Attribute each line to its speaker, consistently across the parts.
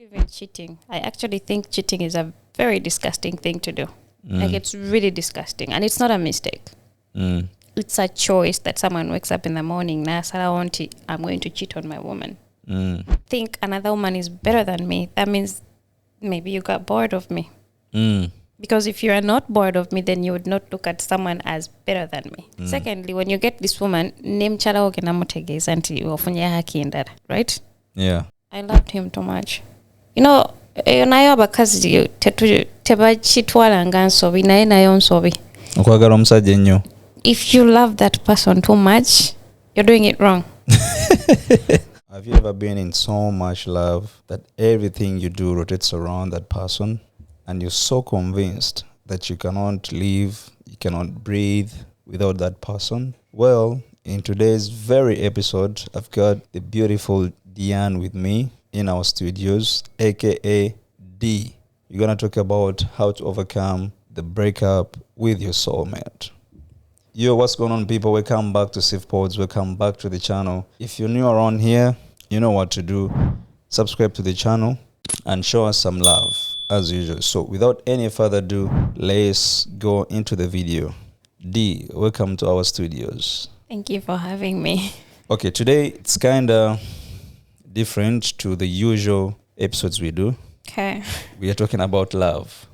Speaker 1: Even cheating. I actually think cheating is a very disgusting thing to do. Like it's really disgusting, and it's not a mistake. It's a choice that someone wakes up in the morning. I'm going to cheat on my woman. Think another woman is better than me. That means maybe you got bored of me. Because if you are not bored of me, then you would not look at someone as better than me. Secondly, when you get this woman, name chala ogenamutegeza anti ofunye haki in that, right?
Speaker 2: Yeah.
Speaker 1: I loved him too much. You know, nayo abakazi tebakitwala nga nsobi naye nayo nsobi.
Speaker 2: Okwagala omusajja ennyo.
Speaker 1: If you love that person too much, you're doing it wrong.
Speaker 2: Have you ever been in so much love that everything you do rotates around that person, and you're so convinced that you cannot live, you cannot breathe without that person? Well, in today's very episode, I've got the beautiful Diane with me in our studios, aka D. We're going to talk about how to overcome the breakup with your soulmate. Yo, what's going on, people? Welcome back to SiefPods. Welcome back to the channel. If you're new around here, you know what to do. Subscribe to the channel and show us some love as usual. So without any further ado, let's go into the video. D, welcome to our studios.
Speaker 1: Thank you for having me.
Speaker 2: Okay, today it's kind of different to the usual episodes we do.
Speaker 1: Okay.
Speaker 2: We are talking about love.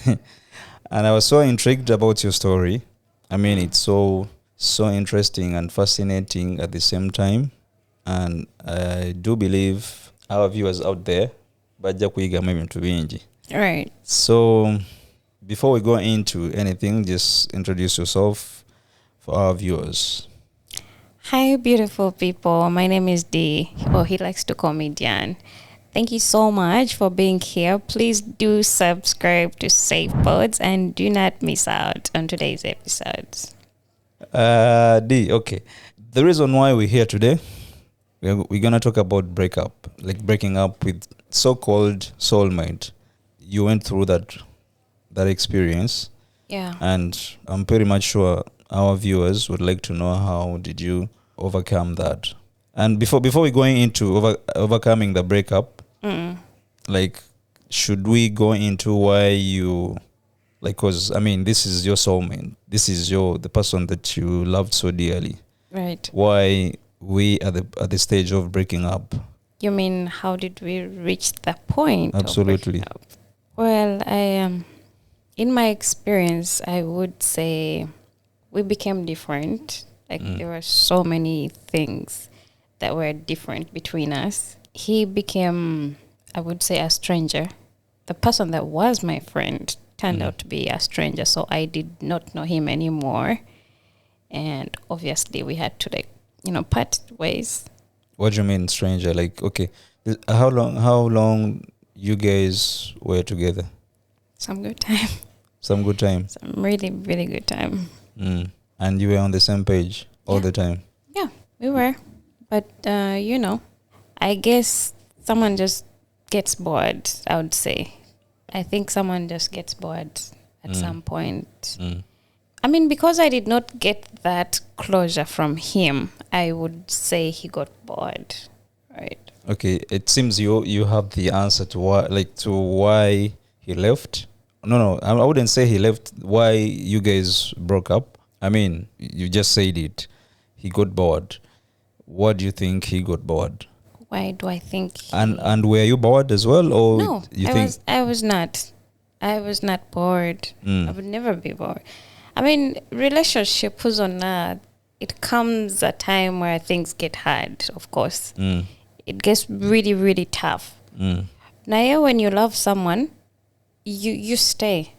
Speaker 2: And I was so intrigued about your story. I mean, it's so interesting and fascinating at the same time. And I do believe our viewers out there bajja kuyigamu ebintu bingi.
Speaker 1: Right.
Speaker 2: So before we go into anything, just introduce yourself for our viewers.
Speaker 1: Hi, beautiful people. My name is D, or he likes to call me Diane. Thank you so much for being here. Please do subscribe to SiefPods and do not miss out on today's episodes.
Speaker 2: D, okay. The reason why we're here today, we're going to talk about breakup, like breaking up with so-called soulmate. You went through that experience.
Speaker 1: Yeah.
Speaker 2: And I'm pretty much sure our viewers would like to know how did you overcome that. And before we going into overcoming the breakup, like, should we go into why you, like, because I mean, this is your soulmate, this is the person that you loved so dearly,
Speaker 1: Right.
Speaker 2: why we at the stage of breaking up?
Speaker 1: You mean how did we reach that point?
Speaker 2: Absolutely.
Speaker 1: Well, in my experience, I would say we became different. Like there were so many things that were different between us. He became, I would say, a stranger. The person that was my friend turned out to be a stranger, so I did not know him anymore. And obviously we had to, part ways.
Speaker 2: What do you mean stranger? Like, okay, how long you guys were together?
Speaker 1: Some good time.
Speaker 2: Some good time.
Speaker 1: Some really, really good time.
Speaker 2: And you were on the same page all the time?
Speaker 1: Yeah, we were. But, I guess someone just gets bored, I would say. I think someone just gets bored at some point. I mean, because I did not get that closure from him, I would say he got bored, right?
Speaker 2: Okay, it seems you have the answer to why he left. No, I wouldn't say he left. Why you guys broke up? I mean, you just said it. He got bored. What do you think he got bored?
Speaker 1: Why do I think?
Speaker 2: And were you bored as well, or
Speaker 1: no? I was not. I was not bored. I would never be bored. I mean, relationship who's on earth, it comes a time where things get hard. Of course, it gets really, really tough. Now, when you love someone, you stay.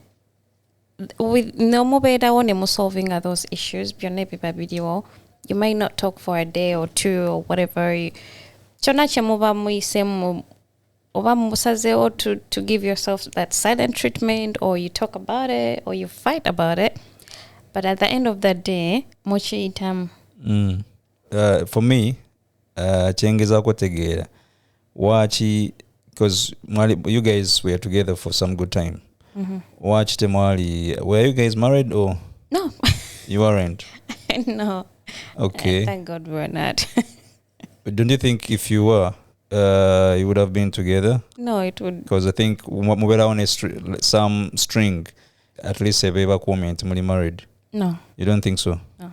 Speaker 1: With no more better one solving those issues. You might not talk for a day or two or whatever. To give yourself that silent treatment, or you talk about it, or you fight about it. But at the end of the day, mochi itam.
Speaker 2: For me, chengeza kutegera. Wachi, because you guys were together for some good time. Watch Temali. Were you guys married or?
Speaker 1: No.
Speaker 2: You weren't?
Speaker 1: No.
Speaker 2: Okay.
Speaker 1: Thank God we were not.
Speaker 2: But don't you think if you were, you would have been together?
Speaker 1: No, it would.
Speaker 2: Because I think mubera on some string, at least if ever comment muli married.
Speaker 1: No.
Speaker 2: You don't think so?
Speaker 1: No.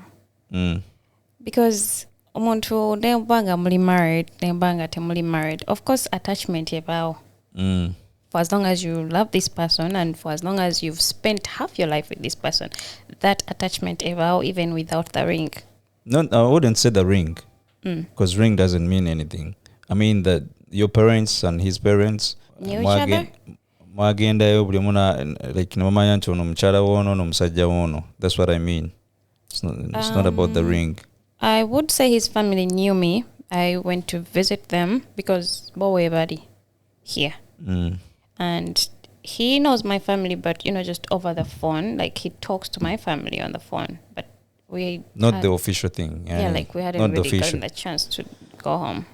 Speaker 1: Because omuntu nembanga muli married, nembanga temuli married. Of course, attachment ebao. For as long as you love this person and for as long as you've spent half your life with this person, that attachment ebao even without the ring.
Speaker 2: No, I wouldn't say the ring. Because ring doesn't mean anything. I mean that your parents and his parents
Speaker 1: knew each other?
Speaker 2: Mwagendayo buli muna like nomanya nti ono mukyala wono n'omusajja wono. That's what I mean. It's not about the ring.
Speaker 1: I would say his family knew me. I went to visit them because bowe body here. And he knows my family, but just over the phone. Like he talks to my family on the phone, but we
Speaker 2: not the official thing.
Speaker 1: Yeah, like we hadn't really gotten the chance to go home.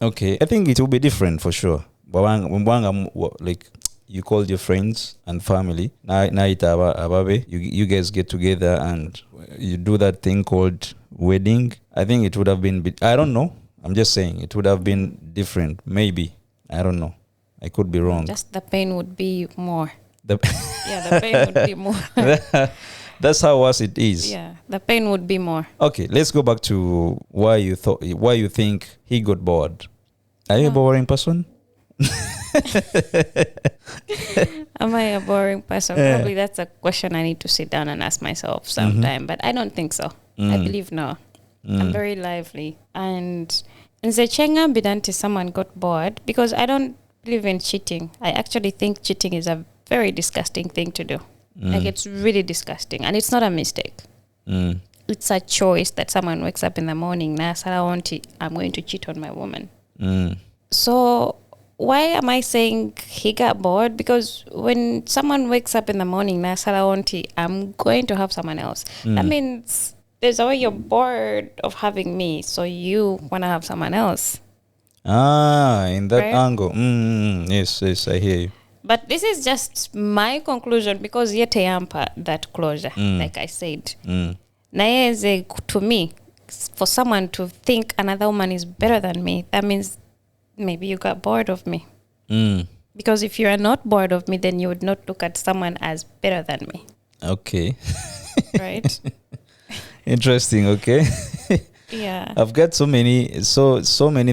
Speaker 2: Okay, I think it will be different for sure. Like you called your friends and family. You guys get together and you do that thing called wedding. I think it would have been. I don't know. I'm just saying it would have been different. Maybe. I don't know. I could be wrong.
Speaker 1: Just the pain would be more. The pain would be more.
Speaker 2: That's how worse it is.
Speaker 1: Yeah, the pain would be more.
Speaker 2: Okay, let's go back to why you think he got bored. Are you a boring person?
Speaker 1: Am I a boring person? Probably that's a question I need to sit down and ask myself sometime, but I don't think so. I believe no. I'm very lively. And Nzechenga Bidanti, someone got bored because I don't believe in cheating. I actually think cheating is a very disgusting thing to do. Like it's really disgusting, and it's not a mistake. It's a choice that someone wakes up in the morning. I'm going to cheat on my woman. So why am I saying he got bored? Because when someone wakes up in the morning, I'm going to have someone else. That means there's a way you're bored of having me, so you want to have someone else.
Speaker 2: In that
Speaker 1: right?
Speaker 2: angle. Yes, I hear you.
Speaker 1: But this is just my conclusion because yet yampa that closure, like I said. Naeze to me, for someone to think another woman is better than me, that means maybe you got bored of me. Because if you are not bored of me, then you would not look at someone as better than me.
Speaker 2: Okay.
Speaker 1: Right?
Speaker 2: Interesting, okay.
Speaker 1: Yeah.
Speaker 2: I've got so many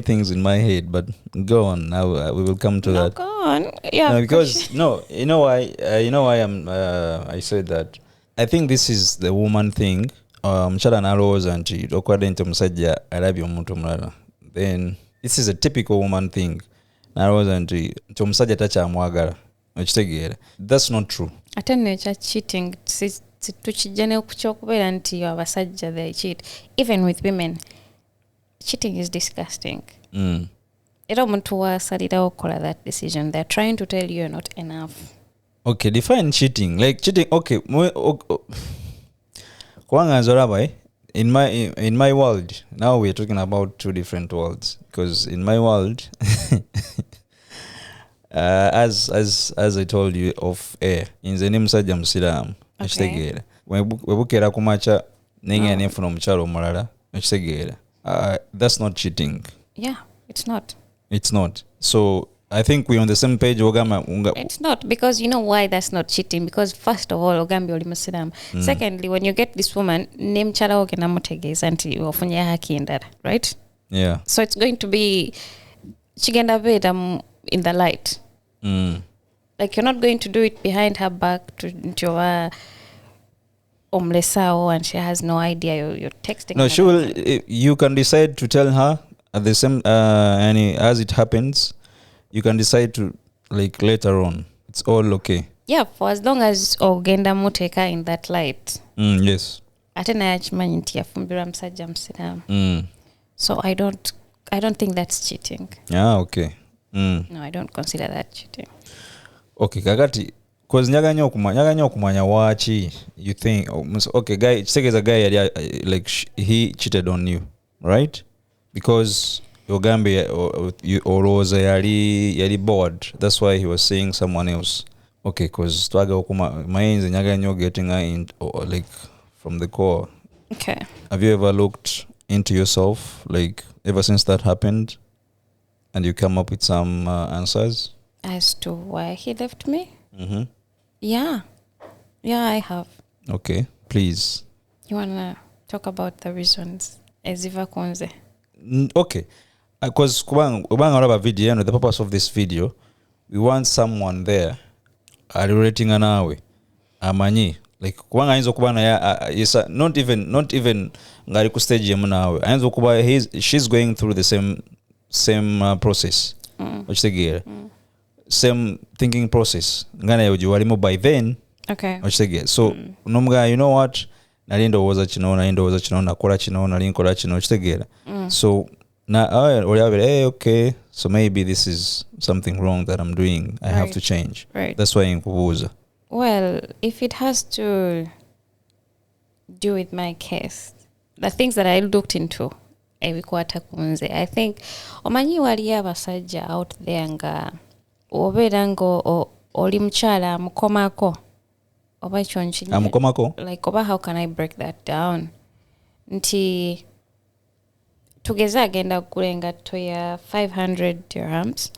Speaker 2: things in my head, but go on. Now we will come to that.
Speaker 1: Go on. Yeah.
Speaker 2: Because you know why I said that. I think this is the woman thing. Mchala naroza nti okwada into musajja alabye omuntu mulala. Then this is a typical woman thing. Naroza nti omusajja takyamwagala. Okitegeera. That's not true.
Speaker 1: Ate nature cheating tukijjane okukyokubera nti abasajja they cheat. Even with women, cheating is disgusting. Era omuntu wasalirawo okukola that decision. They're trying to tell you're not enough.
Speaker 2: Okay, define cheating. Like cheating, okay. In my world, now we're talking about two different worlds. Because in my world, as I told you off air, in the name Sajja Musilamu, ekitegeera. Webukera kumacha nenga nefuna omukyalo omulala, ekitegeera. That's not cheating.
Speaker 1: Yeah, it's not.
Speaker 2: It's not. So I think we're on the same page.
Speaker 1: It's not, because you know why that's not cheating. Because first of all, Ogambi oli Muslim. Secondly, when you get this woman, name chala ogenda mutegeeza nti ofunye haki endala, right?
Speaker 2: Yeah.
Speaker 1: So it's going to be chigenda beda in the light. Like you're not going to do it behind her back to omlesao and she has no idea you're texting.
Speaker 2: No, she will. You can decide to tell her at the same as it happens. You can decide to like later on. It's all okay. Yeah,
Speaker 1: for as long as ogenda muteka in that light.
Speaker 2: Yes.
Speaker 1: Ate na yachimanyi nti yafumbirwa musajja Musiramu. So I don't think that's cheating.
Speaker 2: Yeah, okay.
Speaker 1: No, I don't consider that cheating.
Speaker 2: Okay, kakati cause nyaganya okumanya wachi you think okay guy is a guy like he cheated on you, right? Because Ogambe or Rosa yali bored. That's why he was saying someone else. Okay, cause twaga okuma mainzi nyaganyo getting her in like from the core.
Speaker 1: Okay.
Speaker 2: Have you ever looked into yourself like ever since that happened? and you come up with some answers
Speaker 1: as to why he left me.
Speaker 2: mm-hmm.
Speaker 1: Yeah, I have.
Speaker 2: Okay, please.
Speaker 1: You wanna talk about the reasons? Eziva konze.
Speaker 2: Okay, because kubanga video, the purpose of this video, we want someone there relating nawe amanyi, like kubanga ayinza okuba naye not even ngari ku stage yemu nawe, ayinza okuba she's going through the same process okitegeera same thinking process nga naye ogiwalimu by then.
Speaker 1: Okay.
Speaker 2: okitegeera so nomugaa, you know what, nali ndowooza kino nakola kino nali nkola kino okitegeera so oli okay, so maybe this is something wrong that I'm doing, I have to change. That's why nkubuuza.
Speaker 1: Well, if it has to do with my case, the things that I looked into ebikwata kunze, I think omanyi waliyo abasajja out there nga obeera nga oli mukyala amukomako oba ekyo nkinyini
Speaker 2: amukomako,
Speaker 1: like oba how can I break that down, nti tugeze agenda kugula engatto ya 500 dirhams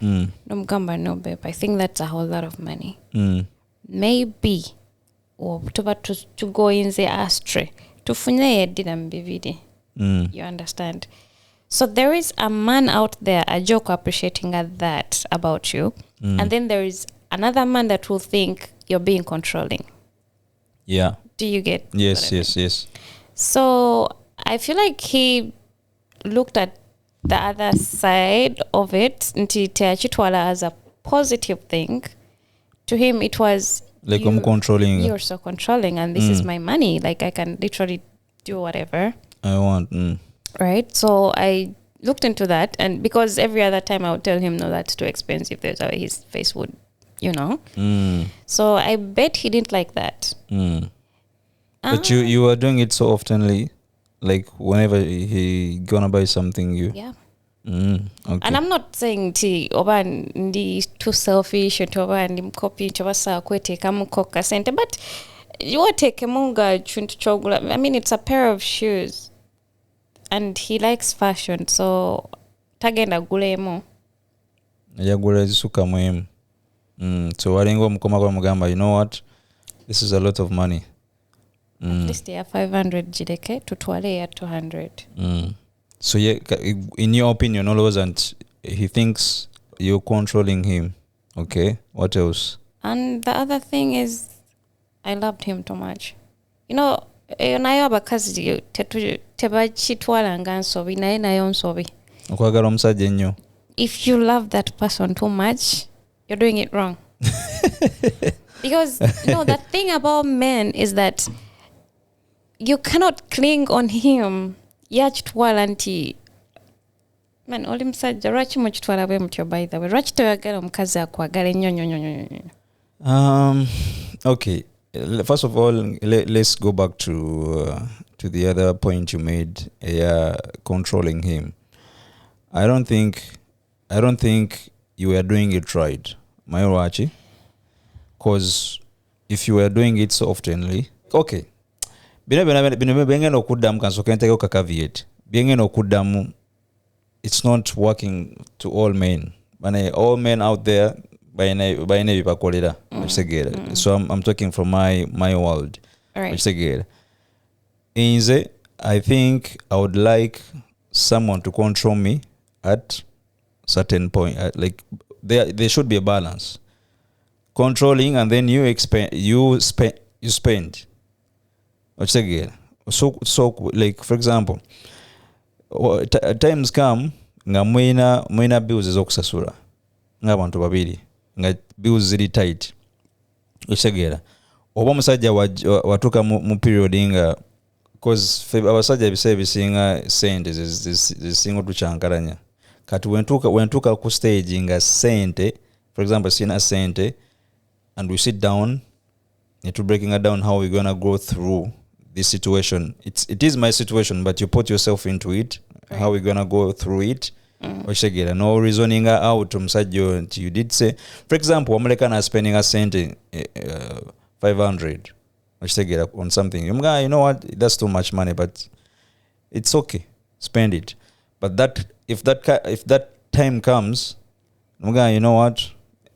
Speaker 1: nomugamba no babe, I think that's a whole lot of money. Maybe tuba tugoyinze astray tufunye yeddiramu bibiri. You understand? So there is a man out there, a joke appreciating that about you, and then there is another man that will think you're being controlling.
Speaker 2: Yeah.
Speaker 1: Do you get?
Speaker 2: Yes.
Speaker 1: So I feel like he looked at the other side of it nti teachitwala as a positive thing. To him it was
Speaker 2: like I'm controlling.
Speaker 1: You're so controlling, and this is my money, like I can literally do whatever
Speaker 2: I want.
Speaker 1: Right? So I looked into that, and because every other time I would tell him no, that's too expensive, there's a way his face would, so I bet he didn't like that.
Speaker 2: But you were doing it so oftenly, like whenever he gonna buy something, you okay. And
Speaker 1: I'm not saying oba ndi too selfish oba ndi mkopi chobasa kweteka mukoka sente, but you are taking munga chintu chogula. I mean, it's a pair of shoes and he likes fashion, so tagenda gulemo
Speaker 2: yagula zisuka muhimu. So walingo mukoma kwa mugamba, you know what, this is a lot of money.
Speaker 1: At least ya 500 jideke tutwale ya 200.
Speaker 2: So yeah, in your opinion, always, and he thinks you're controlling him. Okay, what else?
Speaker 1: And the other thing is, I loved him too much. Nayo abakazi tebakitwala nga nsobi naye nayo nsobi.
Speaker 2: Okwagala omusajja ennyo.
Speaker 1: If you love that person too much, you're doing it wrong. Because the thing about men is that you cannot cling on him. Yachitwala nti man oli musajja lwaki mukitwala bwe mutyo, by the way lwaki toyagala omukazi akwagala ennyo.
Speaker 2: Okay, first of all, let's go back to the other point you made, controlling him. I don't think you were doing it right, Mayowachi, because if you were doing it so oftenly, okay, bino okuddamu kansoke nteko ka caveat byengeno okuddamu, it's not working to all men. All men out there bayina ebibakolera ekitegeera. So I'm talking from my world ekitegeera. Inze, I think I would like someone to control me at certain point, like there should be a balance, controlling, and then you spend. So like for example, times come nga mwina bills ezokusasula ng'abantu babiri nga bills ziri tight okitegeera, oba omusajja watuuka mu period nga cause abasajja ebiseera ebisinga sente zisinga otucyankalanya, kati wentuuka ku stage nga sente, for example sina sente, and we sit down to breaking it down how we're gonna go through this situation. It is my situation, but you put yourself into it, how we're gonna go through it. No reasoning out omusajja, you did say, for example, American spending a cent 500 on something, you know what, that's too much money, but it's okay, spend it. But that if that time comes, you know what,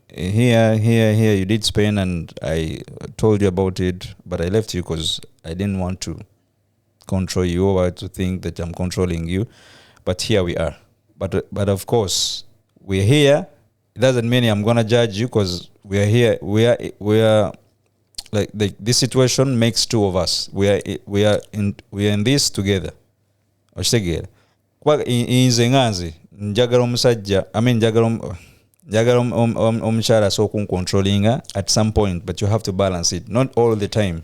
Speaker 2: here you did Spain and I told you about it, but I left you because I didn't want to control you or to think that I'm controlling you, but here we are. But of course we're here. It doesn't mean I'm gonna judge you because we are here. We are like this situation makes two of us. We are in this together. Oshtegera kwa inze nganze njagala omusajja njagala omukyala so controlling at some point, but you have to balance it, not all the time.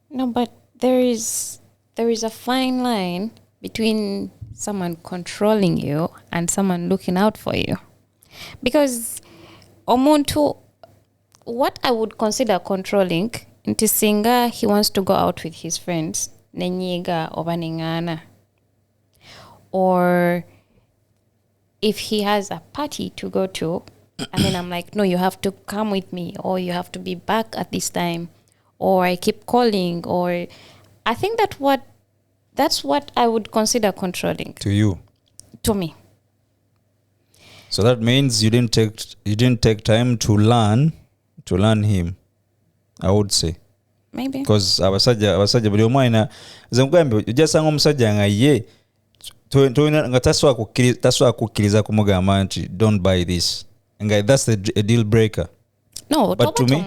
Speaker 1: No, but there is a fine line between someone controlling you and someone looking out for you. Because omuntu, what I would consider controlling, nti singa he wants to go out with his friends, nenyiga oba nengana. Or if he has a party to go to, and then I'm like, no, you have to come with me, or you have to be back at this time, or I keep calling, or I think that's what I would consider controlling.
Speaker 2: To you?
Speaker 1: To me.
Speaker 2: So that means you didn't take time to learn him, I would say.
Speaker 1: Maybe.
Speaker 2: Because abasajja buli omwana zemugambye ujasanga omusajja nga ye nga taswa kukkiriza kumugamba nti don't buy this, and that's a deal breaker.
Speaker 1: No, but to me,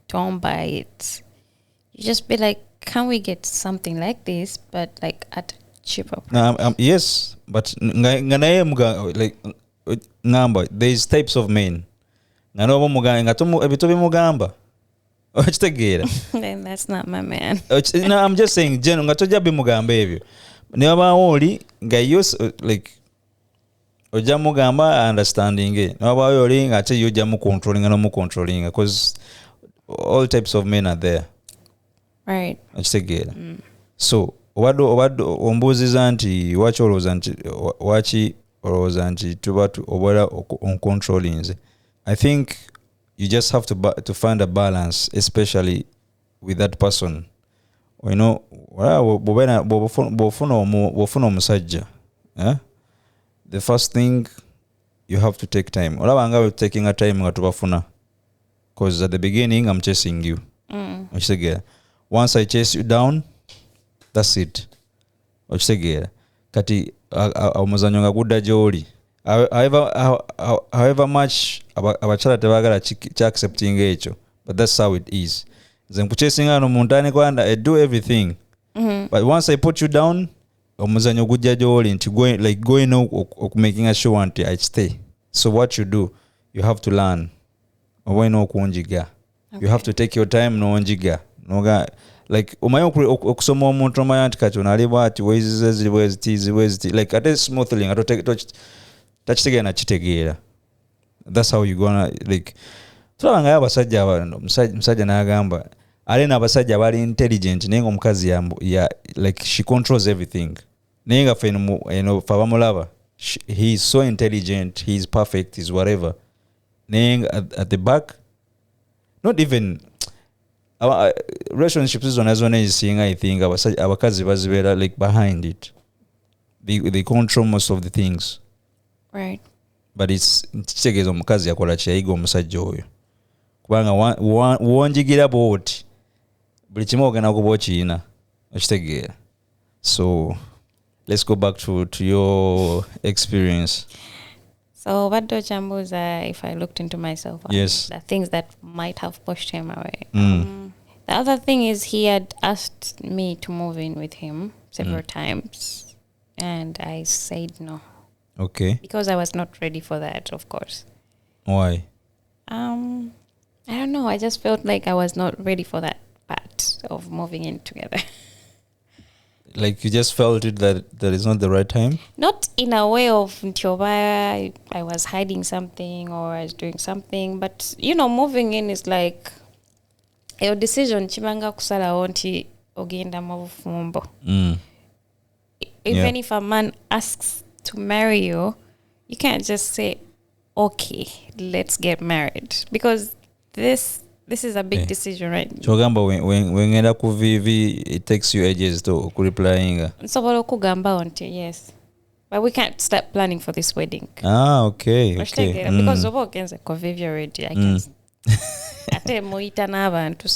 Speaker 1: don't buy it. You just be like, can we get something like this, but like at cheaper price?
Speaker 2: Yes, but like ngamba, there's types of men. Nganobo muganga ebito bimugamba.
Speaker 1: Then that's not my man.
Speaker 2: No, I'm just saying, Jen, ngatoja bimugamba ebyo. Never only like oja mugamba understanding it. Never only ngate you jamu controlling because all types of men are there.
Speaker 1: Right.
Speaker 2: So obaddo ombuuziza nti waki olowooza nti tuba obala controlling nze. I think you just have to find a balance, especially with that person. You know, bw'ofuna omusajja, the first thing you have to take time. Olaba nga we're taking a time nga tubafuna, because at the beginning I'm chasing you. Once I chase you down, that's it. Kati omuzanyo nga gudda gy'oli. However much abakyala tebagala kya accepting ekyo, but that's how it is. Nze nkuchasinga no muntane kwanda I do everything. But once I put you down, omuzanyo gujja gy'oli nti going making a show nti I stay. So what you do, you have to learn. Oboina okunjiga. You have to take your time n'onjiga. Noga like umayo okusoma omuntu omayo nti kati onalibwa ati wezi like ate smoothly ato takitegera kitegeera. That's how you gonna like tulabanga abasajja musajja n'agamba ale n'abasajja abali intelligent naye omukazi ya like she controls everything. Naye nga feno fa bamulaba he is so intelligent, he is perfect, he is whatever. Naye at the back, not even our relationships is zona ezisinga I think abakazi bazibera like behind it. They control most of the things.
Speaker 1: Right.
Speaker 2: But it's kitegeeza omukazi yakola kyayiga omusajja oyo kubanga wonjigira bwoti buli kimu ogenda kuba okiyina okitegeera. So let's go back to your experience.
Speaker 1: So what do Chambuza, if I looked into myself,
Speaker 2: yes,
Speaker 1: the things that might have pushed him away. The other thing is he had asked me to move in with him several times, and I said no.
Speaker 2: Okay.
Speaker 1: Because I was not ready for that, of course.
Speaker 2: Why?
Speaker 1: I don't know. I just felt like I was not ready for that part of moving in together.
Speaker 2: Like you just felt it that is not the right time?
Speaker 1: Not in a way of Ntioba, I was hiding something or I was doing something, but you know, moving in is like your decision chibanga kusala onti ogenda mavufumbo. Even if a man asks to marry you, you can't just say, okay, let's get married, because this is a big decision, right?
Speaker 2: Chogamba when enda ku VV, it takes you ages to replying.
Speaker 1: Nsobola okugamba onti, yes. But we can't start planning for this wedding.
Speaker 2: Okay.
Speaker 1: Because of against the convivial already, I can. So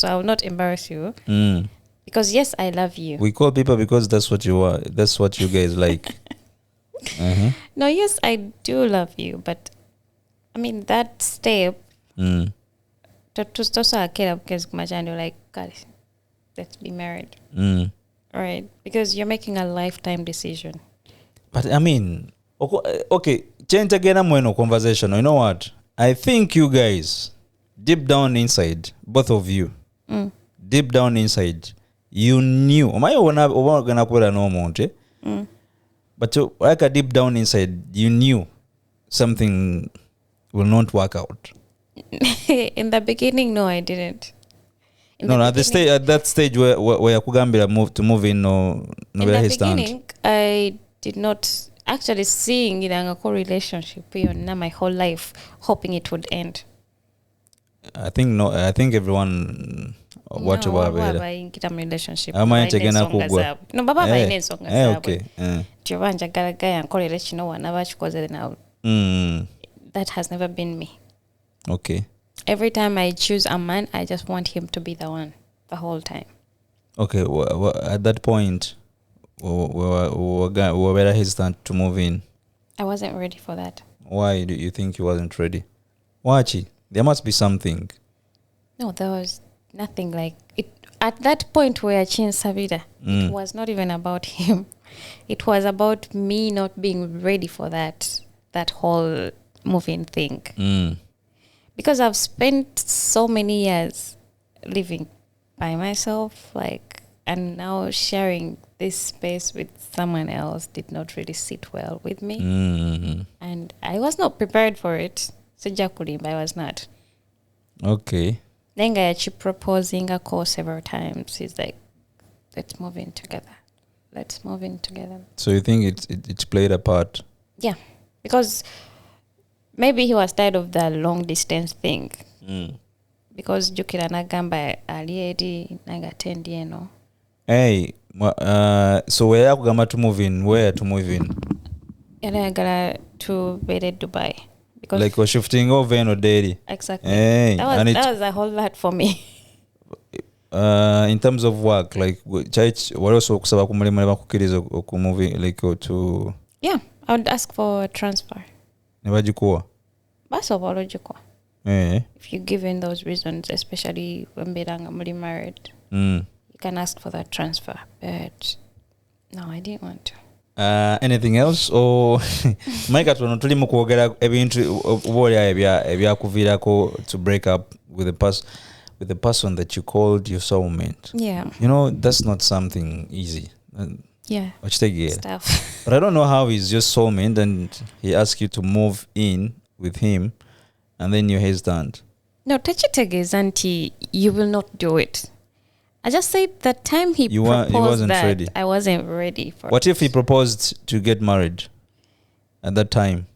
Speaker 1: I will not embarrass you. Because yes, I love you.
Speaker 2: We call people because that's what you are. That's what you guys like.
Speaker 1: No, yes, I do love you, but I mean that step. Because like, guys, let's be married. Right? Because you're making a lifetime decision.
Speaker 2: But I mean, okay, change again. I'm in a conversation. You know what? I think you guys, deep down inside, both of you, deep down inside, you knew. But like deep down inside, you knew something will not work out.
Speaker 1: In the beginning, no, I didn't.
Speaker 2: At that stage where Kugambira move in, no
Speaker 1: in the beginning, I did not actually seeing it in a relationship my whole life, hoping it would end.
Speaker 2: I think everyone what about
Speaker 1: relationship.
Speaker 2: No, baba
Speaker 1: okay. That has never been me.
Speaker 2: Okay.
Speaker 1: Every time I choose a man, I just want him to be the one the whole time.
Speaker 2: Okay, at that point, we were very hesitant to move in.
Speaker 1: I wasn't ready for that.
Speaker 2: Why do you think you wasn't ready? Wachi, there must be something.
Speaker 1: No, there was nothing like it. At that point where Chin Savida, it was not even about him. It was about me not being ready for that whole moving thing. Because I've spent so many years living by myself, and now sharing this space with someone else did not really sit well with me. And I was not prepared for it. Sijakulimba, I was not.
Speaker 2: Okay.
Speaker 1: Then I actually proposing a call several times. He's like, let's move in together. So
Speaker 2: you think it played a part?
Speaker 1: Yeah. Because maybe he was tired of the long distance thing. Because jukira nagamba aliedi nagatendi no.
Speaker 2: Hey, so where you going to move in? Where to move in?
Speaker 1: Yagala to Dubai. Because
Speaker 2: like we're shifting over in daily.
Speaker 1: Exactly.
Speaker 2: Hey,
Speaker 1: that was a whole lot for me.
Speaker 2: In terms of work, like church, what also kusaba kumulima bakukiriza okumove like to.
Speaker 1: Yeah, I would ask for a transfer.
Speaker 2: Nebajikuwa.
Speaker 1: Basobolojikuwa. If you give in those reasons, especially when muli married, you can ask for that transfer. But no, I didn't want to.
Speaker 2: Anything else or Mike tuli mu kwogera ebintu obolya ebyakuvirako to break up with the person that you called your soulmate?
Speaker 1: Yeah.
Speaker 2: You know, that's not something easy.
Speaker 1: Yeah.
Speaker 2: Stuff. But I don't know how he's your soulmate and he asked you to move in with him and then you hesitant.
Speaker 1: No, Tachitege auntie, you will not do it. I just said the time he proposed ready. I wasn't ready for
Speaker 2: What if he proposed to get married at that time?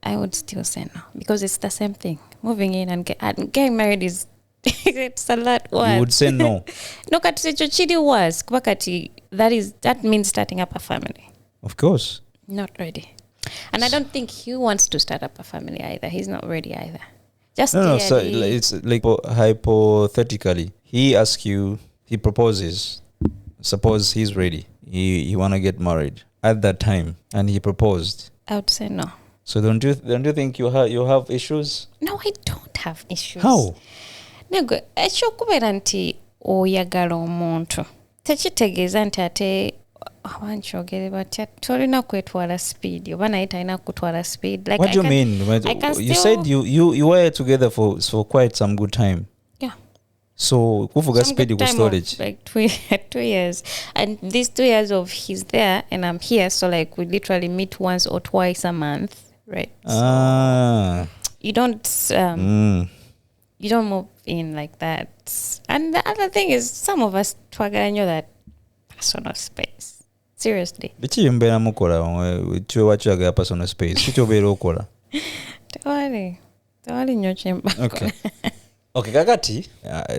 Speaker 1: I would still say no because it's the same thing. Moving in and getting married is it's a lot worse.
Speaker 2: You would say no.
Speaker 1: No, Katichidi was that means starting up a family.
Speaker 2: Of course.
Speaker 1: Not ready. And I don't think he wants to start up a family either. He's not ready either. Just
Speaker 2: no. So it's like hypothetically, he asks you. He proposes. Suppose he's ready. He wanna get married at that time, and he proposed.
Speaker 1: I would say no.
Speaker 2: So don't you think you have issues?
Speaker 1: No, I don't have issues.
Speaker 2: How?
Speaker 1: Nego, ekyokubeera nti oyagala omuntu tekitegeeza nti ate abankyogere batya tolina kwetwala speed oba naye talina kutwala speed. Like,
Speaker 2: what do you mean? You said you were together for quite some good time.
Speaker 1: Yeah.
Speaker 2: So kuvuga speed ku storage
Speaker 1: like 2 years, and these 2 years of he's there and I'm here, so like we literally meet once or twice a month, right? So you don't move in like that. And the other thing is, some of us twagaranyo that personal space. Seriously.
Speaker 2: Bichi yumbera mukola chwe wachaga personal space. Kicho bero okola.
Speaker 1: Tawali nyochemba.
Speaker 2: Okay, kakati,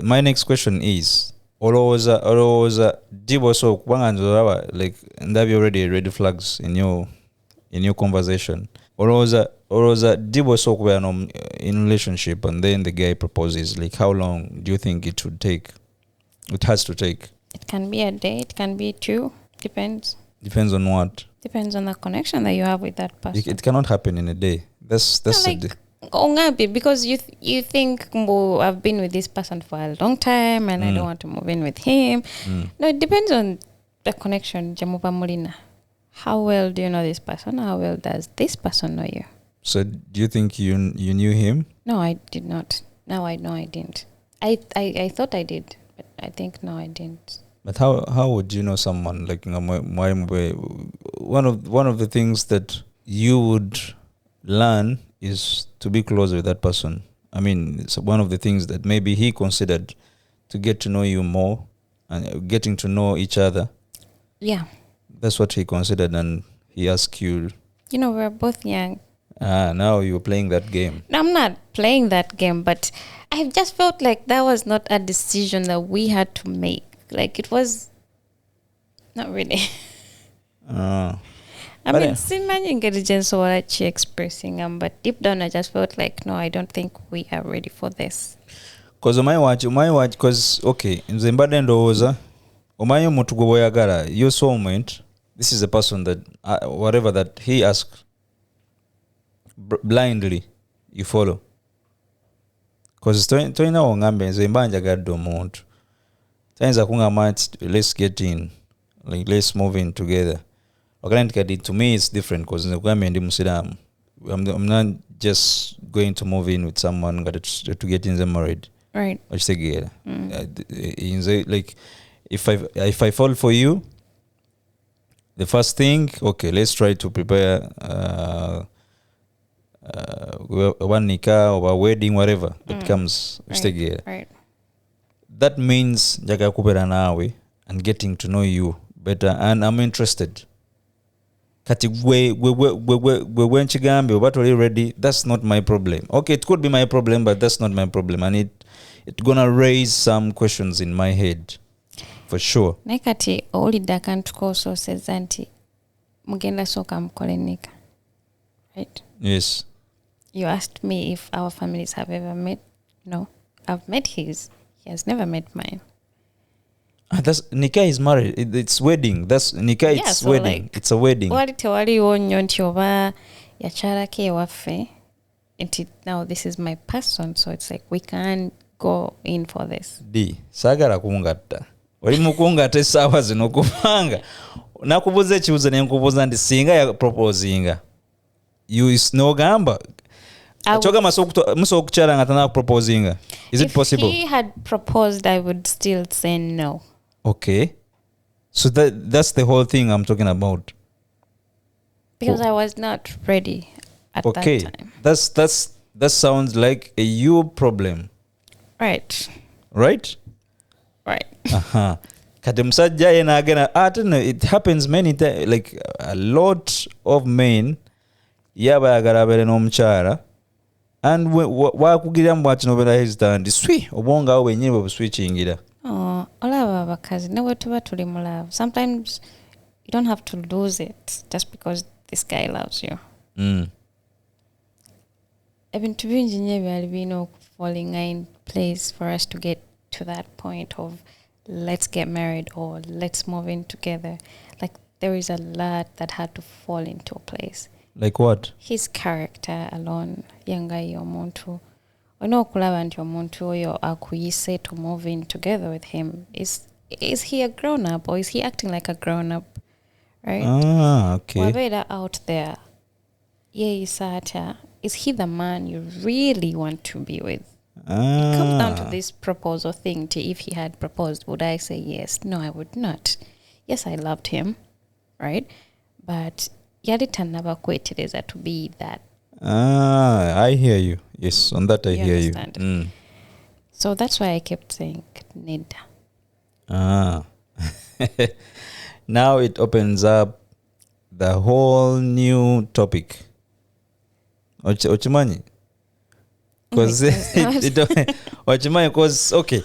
Speaker 2: my next question is olowooza dibo so kubanga nzolaba like ndabye already red flags in in your conversation, or was a dibo so in relationship and then the guy proposes, like how long do you think it would take? It has to take.
Speaker 1: It can be a day, it can be 2, depends.
Speaker 2: Depends on what?
Speaker 1: Depends on the connection that you have with that person.
Speaker 2: It cannot happen in a day. That's
Speaker 1: Because you think I've been with this person for a long time and I don't want to move in with him. No, it depends on the connection. Jamupa Molina. How well do you know this person? How well does this person know you?
Speaker 2: So do you think you knew him?
Speaker 1: No, I did not. Now I know I didn't. I thought I did, but I think no, I didn't.
Speaker 2: But how would you know someone like one of the things that you would learn is to be close with that person. I mean, it's one of the things that maybe he considered to get to know you more and getting to know each other.
Speaker 1: Yeah.
Speaker 2: That's what he considered, and he asked you.
Speaker 1: You know, we're both young.
Speaker 2: Now you're playing that game.
Speaker 1: No, I'm not playing that game, but I just felt like that was not a decision that we had to make. Like, it was not really. I mean, Simon intelligence or actually expressing but deep down I just felt like no, I don't think we are ready for this.
Speaker 2: Because my watch, because okay, in Zimbabwe ndoza, umayo mutu goboyagara, your soulmate. This is a person that whatever that he asks, blindly you follow. Because toina ongambe nzembanja gaddo muntu. Tainza kungama let's get in, like let's move in together. To me it's different because I'm not just going to move in with someone to get in them married.
Speaker 1: Right.
Speaker 2: Like if I fall for you, the first thing, okay, let's try to prepare one nikah or a wedding, whatever that comes.
Speaker 1: Right.
Speaker 2: That means jaga kubera nawe and getting to know you better, and I'm interested. Kati we wenchigambe but already ready. That's not my problem. Okay, it could be my problem, but that's not my problem, and it gonna raise some questions in my head for sure.
Speaker 1: Nekati oli dakantu koso says anti mugenda soka mkolenika. Right?
Speaker 2: Yes.
Speaker 1: You asked me if our families have ever met. No, I've met his. He has never met mine.
Speaker 2: That's Nikah is married. It's wedding. That's Nikah. Yeah, it's so wedding. Like, it's a wedding.
Speaker 1: Wali tewali onyo nti oba yacharake waffe. Now this is my person, so it's like we can't go in for this.
Speaker 2: Sagara kungatta. Wali mukungatta esawa zino kubanga. Nakubuza ekibuzo ne nkubuza ndi singa ya proposinga. You is no gamba. Choga muso kuchara ngatana proposinga. Is it possible?
Speaker 1: If he had proposed, I would still say no.
Speaker 2: Okay. So that's the whole thing I'm talking about.
Speaker 1: Because I was not ready at that time.
Speaker 2: That sounds like a you problem.
Speaker 1: Right.
Speaker 2: Right?
Speaker 1: Right.
Speaker 2: Kati musajja yena agena it happens many times, like a lot of men yabayagala bere n'omukyala and wakugira mbwati nobera hesitant swi obonga awo wenyewe obuswitchingira.
Speaker 1: Olaba abakazi newe tuba tuli mu love. Sometimes you don't have to lose it just because this guy loves you. Ebintu bingi nnyo byali birina falling in place for us to get to that point of let's get married or let's move in together. Like there is a lot that had to fall into place.
Speaker 2: Like what?
Speaker 1: His character alone. Yangai omuntu. Onokulaba nti omuntu oyo akuyise to move in together with him. Is he a grown up or is he acting like a grown up? Right?
Speaker 2: Okay.
Speaker 1: Wabeda out there. Isata. Is he the man you really want to be with? It comes down to this proposal thing. If he had proposed, would I say yes? No, I would not. Yes, I loved him, right? But yalitanabakwetereza to be that.
Speaker 2: I hear you. Yes, on that I hear
Speaker 1: understand?
Speaker 2: You.
Speaker 1: So that's why I kept saying Neda.
Speaker 2: Now it opens up the whole new topic. Ochimanyi? Because okay,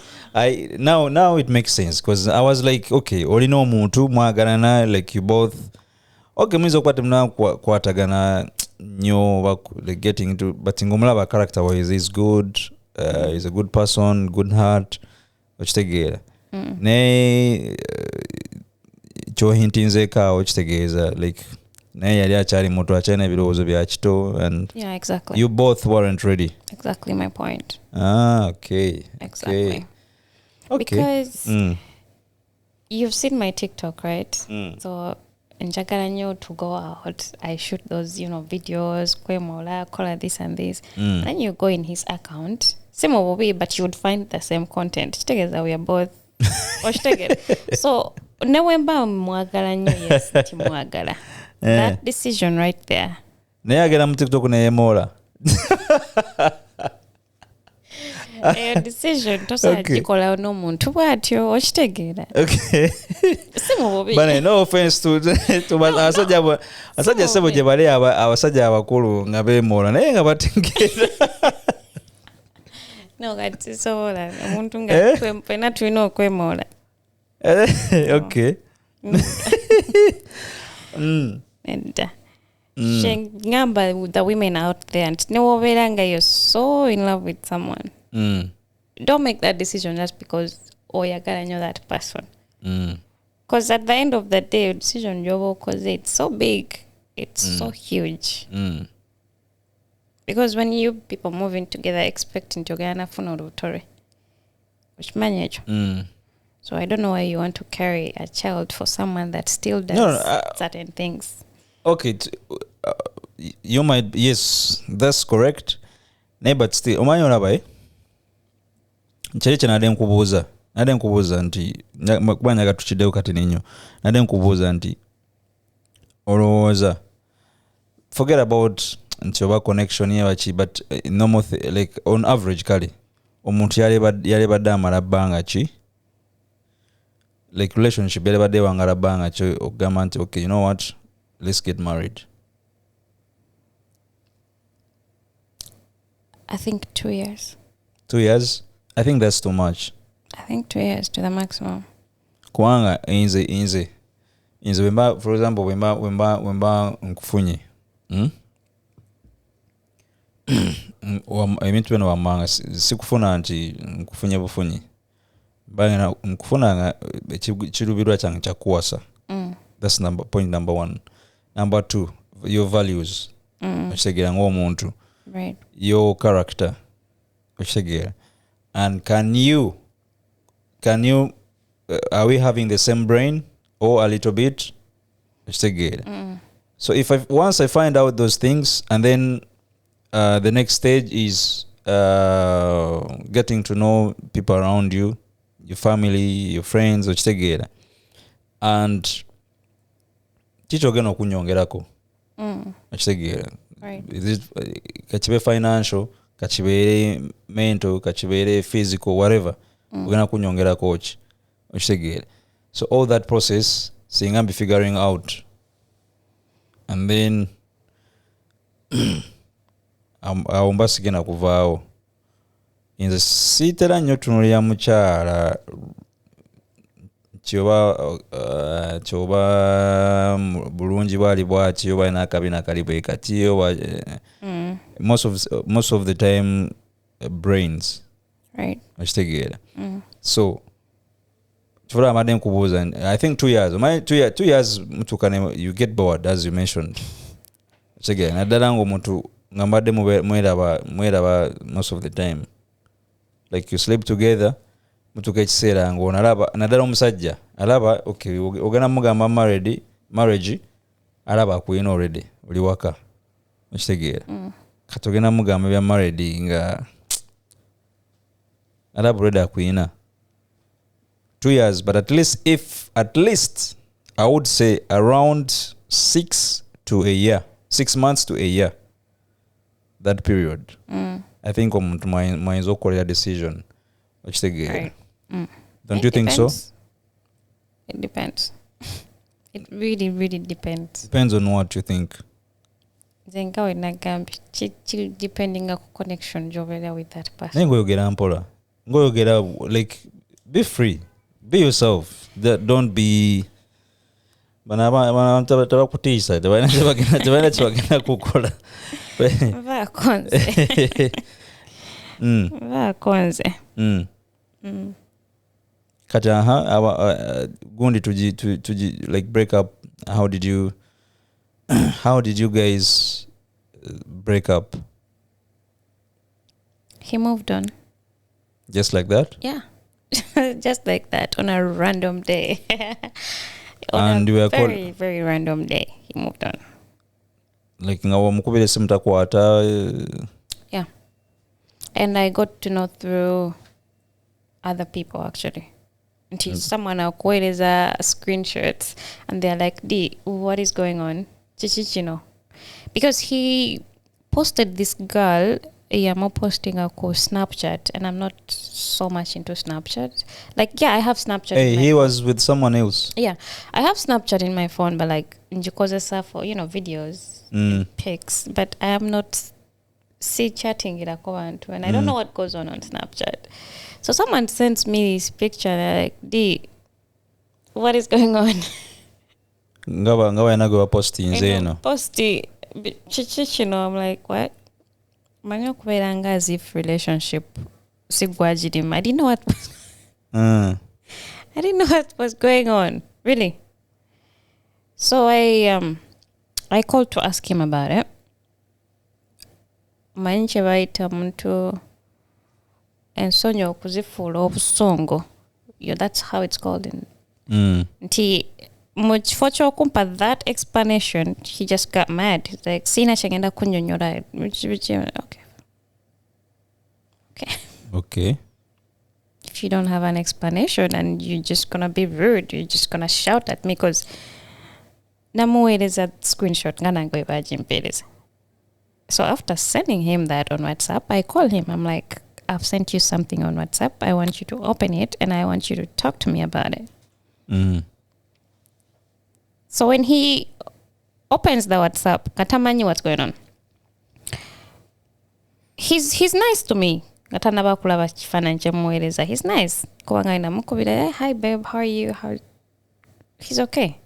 Speaker 2: now it makes sense because I was like, okay, olino muntu mwagarana, like you both okay mwizo kwate mna kwatagana nyo like getting into but ngomulaba character wise is good is a good person, good heart okitegera ne kyo hintinzeka okitegeeza like naye yali akyali muto akyalina ebirowoozo bya kito and
Speaker 1: yeah, exactly.
Speaker 2: You both weren't ready.
Speaker 1: Exactly my point.
Speaker 2: Okay.
Speaker 1: Exactly.
Speaker 2: Okay.
Speaker 1: Because you've seen my TikTok, right? So njagala nyo to go out, I shoot those, videos, kwemola, kola this and this. And then you go in his account, same way, but you would find the same content. Together we are both. So newemba mwagala nyo yes timwagala. That decision right there.
Speaker 2: Naye agera mu TikTok naye mola.
Speaker 1: Decision tosa jikola no muntu bwatyo okitegeera.
Speaker 2: Okay.
Speaker 1: Simu bobi.
Speaker 2: But no offense to asajja sebo gye bali abasajja abakulu nga beemola naye nga bategeera.
Speaker 1: No kati sobola omuntu nga twempena tulina okwemola.
Speaker 2: Okay.
Speaker 1: And ngamba the women out there and newobeera nga you're so in love with someone. Don't make that decision just because oyagala nyo that person. Because at the end of the day, decision because it's so big, it's so huge. Because when you people moving together expecting to get enough which manage. So I don't know why you want to carry a child for someone that still does certain things.
Speaker 2: Okay, you might, yes, that's correct. But still, omanyi olaba nkyali nade nkubuuza nti kuba nyaga tukiddeyo kati ninyo nade nkubuuza nti olowooza forget about nti oba connection yebaki but normal like on average kale omuntu yali badde amala bbanga ki like relationship yali badde wangala bbanga ki okugamba nti okay you know what let's get married.
Speaker 1: I think 2 years.
Speaker 2: 2 years? I think that's too much.
Speaker 1: I think 2 years to the maximum.
Speaker 2: Kubanga inze wemba, for example, wemba nkufunye. Emintu bino wamanga sikufuna nti nkufunye bufunye. Bangena nkufuna kirubirwa kyange kyakuwasa. That's point number 1. Number 2, your values. Okitegera ng'omuntu.
Speaker 1: Right.
Speaker 2: Your character. Okitegera. And can you are we having the same brain or a little bit? So once I find out those things, and then the next stage is getting to know people around you, your family, your friends, and kichogena okunyongerako.
Speaker 1: Right.
Speaker 2: Is it kachibe financial, kachibere mental, kachibere physical, whatever. We're gonna kunyongera coach. So all that process, seeing and be figuring out, and then awombasigena kuvao. In the sitera nyo tunulia mukyala choba bulungi bwali bwati yoba ina kabina kalibu kati yoba most of the time brains,
Speaker 1: right?
Speaker 2: So chifura amadem kubuza, I think 2 years. My 2 years mtu kane you get bored as you mentioned. Chege nadala ngo mtu ngambade mwera most of the time, like you sleep together mtu kechisera ngo nalaba nadala omusajja alaba okay ogana mugamba marriage alaba kuyina already oli waka okitegera katogena mugamba bya married nga alaba already akuyina 2 years, but at least I would say around 6 months to a year, that period. I think my Korea decision. Right. Don't you think so?
Speaker 1: It depends. It really, really depends.
Speaker 2: Depends on what you think.
Speaker 1: Depending on connection with that person.
Speaker 2: Like, be free. Be yourself. Don't be bana tabakutiisa tabana chibagenda kukola
Speaker 1: vakonze vakonze
Speaker 2: kati gundi tuji like break up. How did you guys break up?
Speaker 1: He moved on.
Speaker 2: Just like that?
Speaker 1: Yeah. Just like that on a random day.
Speaker 2: And you were
Speaker 1: very, very random day. He moved on.
Speaker 2: Like ngawa mukubile simtakwata.
Speaker 1: Yeah. And I got to know through other people actually. Until someone akueleza screenshots and they're like, D, what is going on? Chichichino. Because he posted this girl, I'm posting a Snapchat, and I'm not so much into Snapchat. Like, yeah, I have Snapchat.
Speaker 2: Hey, he was with someone else.
Speaker 1: Yeah, I have Snapchat in my phone, but like, njikoza for, videos, pics, but I am not chatting it and I don't know what goes on Snapchat. So someone sends me this picture and they're like, D, what is going on?
Speaker 2: Ngawa inago posting zeno.
Speaker 1: Posting, I'm like, what? Manyo kuberanga as if relationship sigwajidim. I didn't know what I didn't know what was going on, really. So I called to ask him about it. Manje baita muntu ensonyo okuzifula obusongo. That's how it's called in. Nti mukifo ky'okumpa that explanation, he just got mad. He's like, sina kyengenda kunnyonnyola.
Speaker 2: Okay.
Speaker 1: If you don't have an explanation and you're just gonna be rude, you're just gonna shout at me because namuweereza screenshot nga nange bajimpeereza. So after sending him that on WhatsApp, I call him. I'm like, I've sent you something on WhatsApp. I want you to open it and I want you to talk to me about it. So when he opens the WhatsApp, katamanyi what's going on. He's nice to me. Katanaba kulaba kifaananyi kye muweereza. He's nice. Kubanga namukubira, hi babe, how are you? He's okay.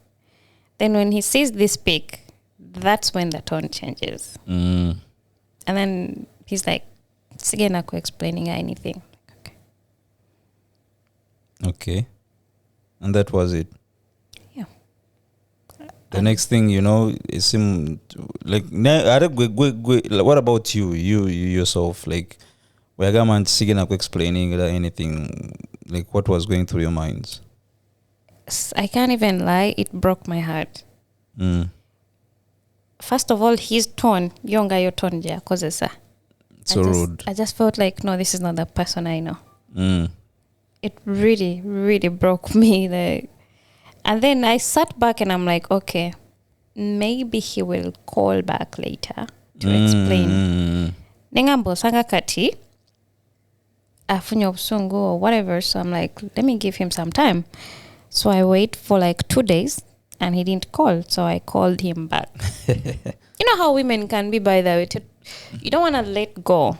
Speaker 1: Then when he sees this pic, that's when the tone changes. And then he's like, sigena ku explaining anything.
Speaker 2: Okay. And that was it.
Speaker 1: Yeah.
Speaker 2: The next thing it seemed like what about you yourself? Like Wagaman sigena ku explaining anything, like what was going through your minds?
Speaker 1: I can't even lie, it broke my heart. First of all, his tone, yonga yo tone ja kozesa.
Speaker 2: So rude.
Speaker 1: I just felt like, no, this is not the person I know. It really, really broke me. And then I sat back and I'm like, okay, maybe he will call back later to explain. Nengambo sanga kati afunye obusungu or whatever. So I'm like, let me give him some time. So I wait for like 2 days and he didn't call. So I called him back. You know how women can be, by the way. You don't want to let go.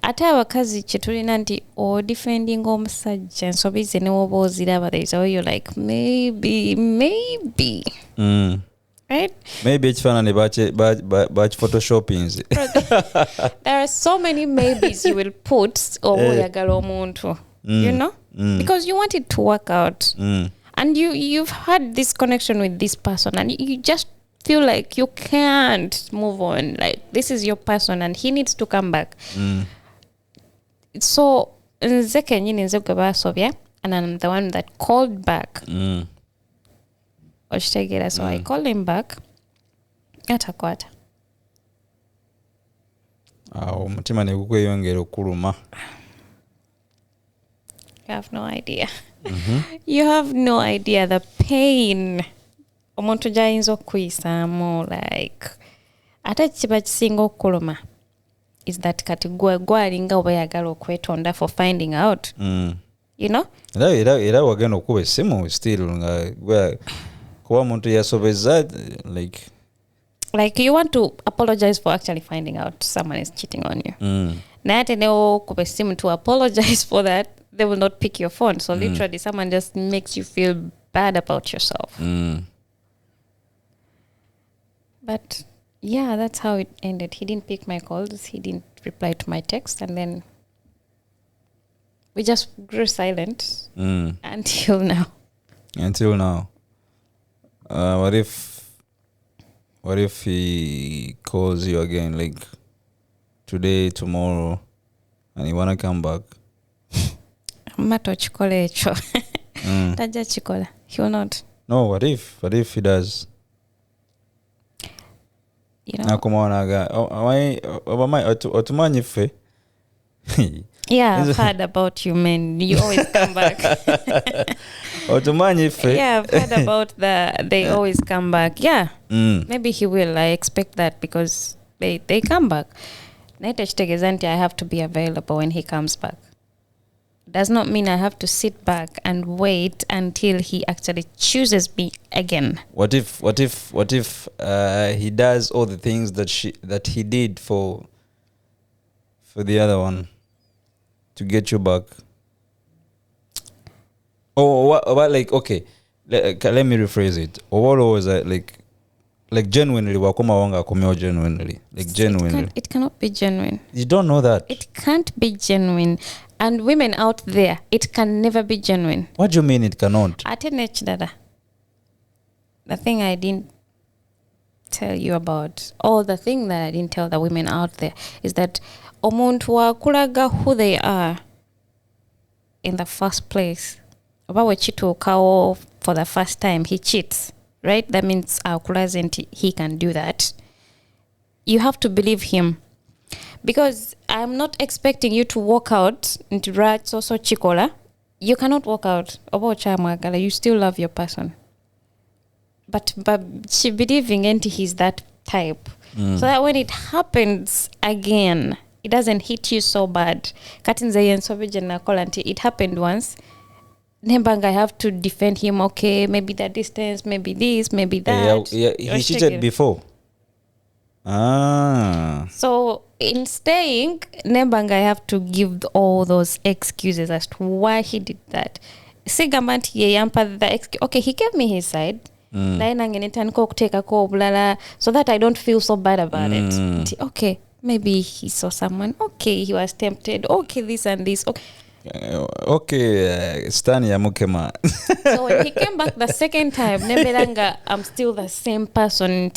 Speaker 1: Ate abakazi kyetulina nti defending omusajja ensobi ze ne woba oziraba, there's all you're like, maybe. Right?
Speaker 2: Maybe ekifaananyi bakifotoshopping.
Speaker 1: There are so many maybes you will put oyagala omuntu. You know? Because you want it to work out. And you've had this connection with this person and you just feel like you can't move on. Like, this is your person and he needs to come back. So, and I'm the one that called back. So I called him back. Atakwata.
Speaker 2: Omutima ne gukweyongera okuluma.
Speaker 1: You have no idea. You have no idea the pain. Omuntu gyayinza okuyisaamu, like ate kiba kisinga okuluma is that kati gwalinga oba yagala okwetonda for finding out. You know?
Speaker 2: Era wagenda okuba essimu still nga kuba omuntu yasobeza
Speaker 1: like you want to apologize for actually finding out someone is cheating on you. Naye ate ne okuba essimu to apologize for that, they will not pick your phone. So literally someone just makes you feel bad about yourself. But yeah, that's how it ended. He didn't pick my calls. He didn't reply to my text. And then we just grew silent until now.
Speaker 2: Until now. What if he calls you again, like today, tomorrow, and you wanna come back?
Speaker 1: Mato chikola echo. Taja chikola. He will not.
Speaker 2: No, what if he does?
Speaker 1: You know. Yeah, I've heard about you, man. You always come back. Yeah, I've heard about they always come back. Yeah. Maybe he will. I expect that because they come back. I have to be available when he comes back. Does not mean I have to sit back and wait until he actually chooses me again.
Speaker 2: What if he does all the things that he did for the other one to get you back? Oh, what like, okay, let me rephrase it. Or what was that, like genuinely wakoma wanga kumeo genuinely, like genuinely?
Speaker 1: It cannot be genuine.
Speaker 2: You don't know that.
Speaker 1: It can't be genuine. And women out there, it can never be genuine.
Speaker 2: What do you mean it cannot?
Speaker 1: The thing I didn't tell you about, or the thing that I didn't tell the women out there, is that omuntu wakulaga who they are in the first place. Oba chituukawo for the first time, he cheats, right? That means he can do that. You have to believe him. Because I'm not expecting you to walk out into rats or so chikola. You cannot walk out. You still love your person. But she believing he's that type. So that when it happens again, it doesn't hit you so bad. It happened once. I have to defend him. Okay, maybe the distance, maybe this, maybe that.
Speaker 2: Yeah, he cheated before.
Speaker 1: So in staying, I have to give all those excuses as to why he did that. Okay, he gave me his side. So that I don't feel so bad about it. Okay, maybe he saw someone. Okay, he was tempted. Okay, this and this. Okay.
Speaker 2: Stan ya mukema.
Speaker 1: So when he came back the second time, I'm still the same person.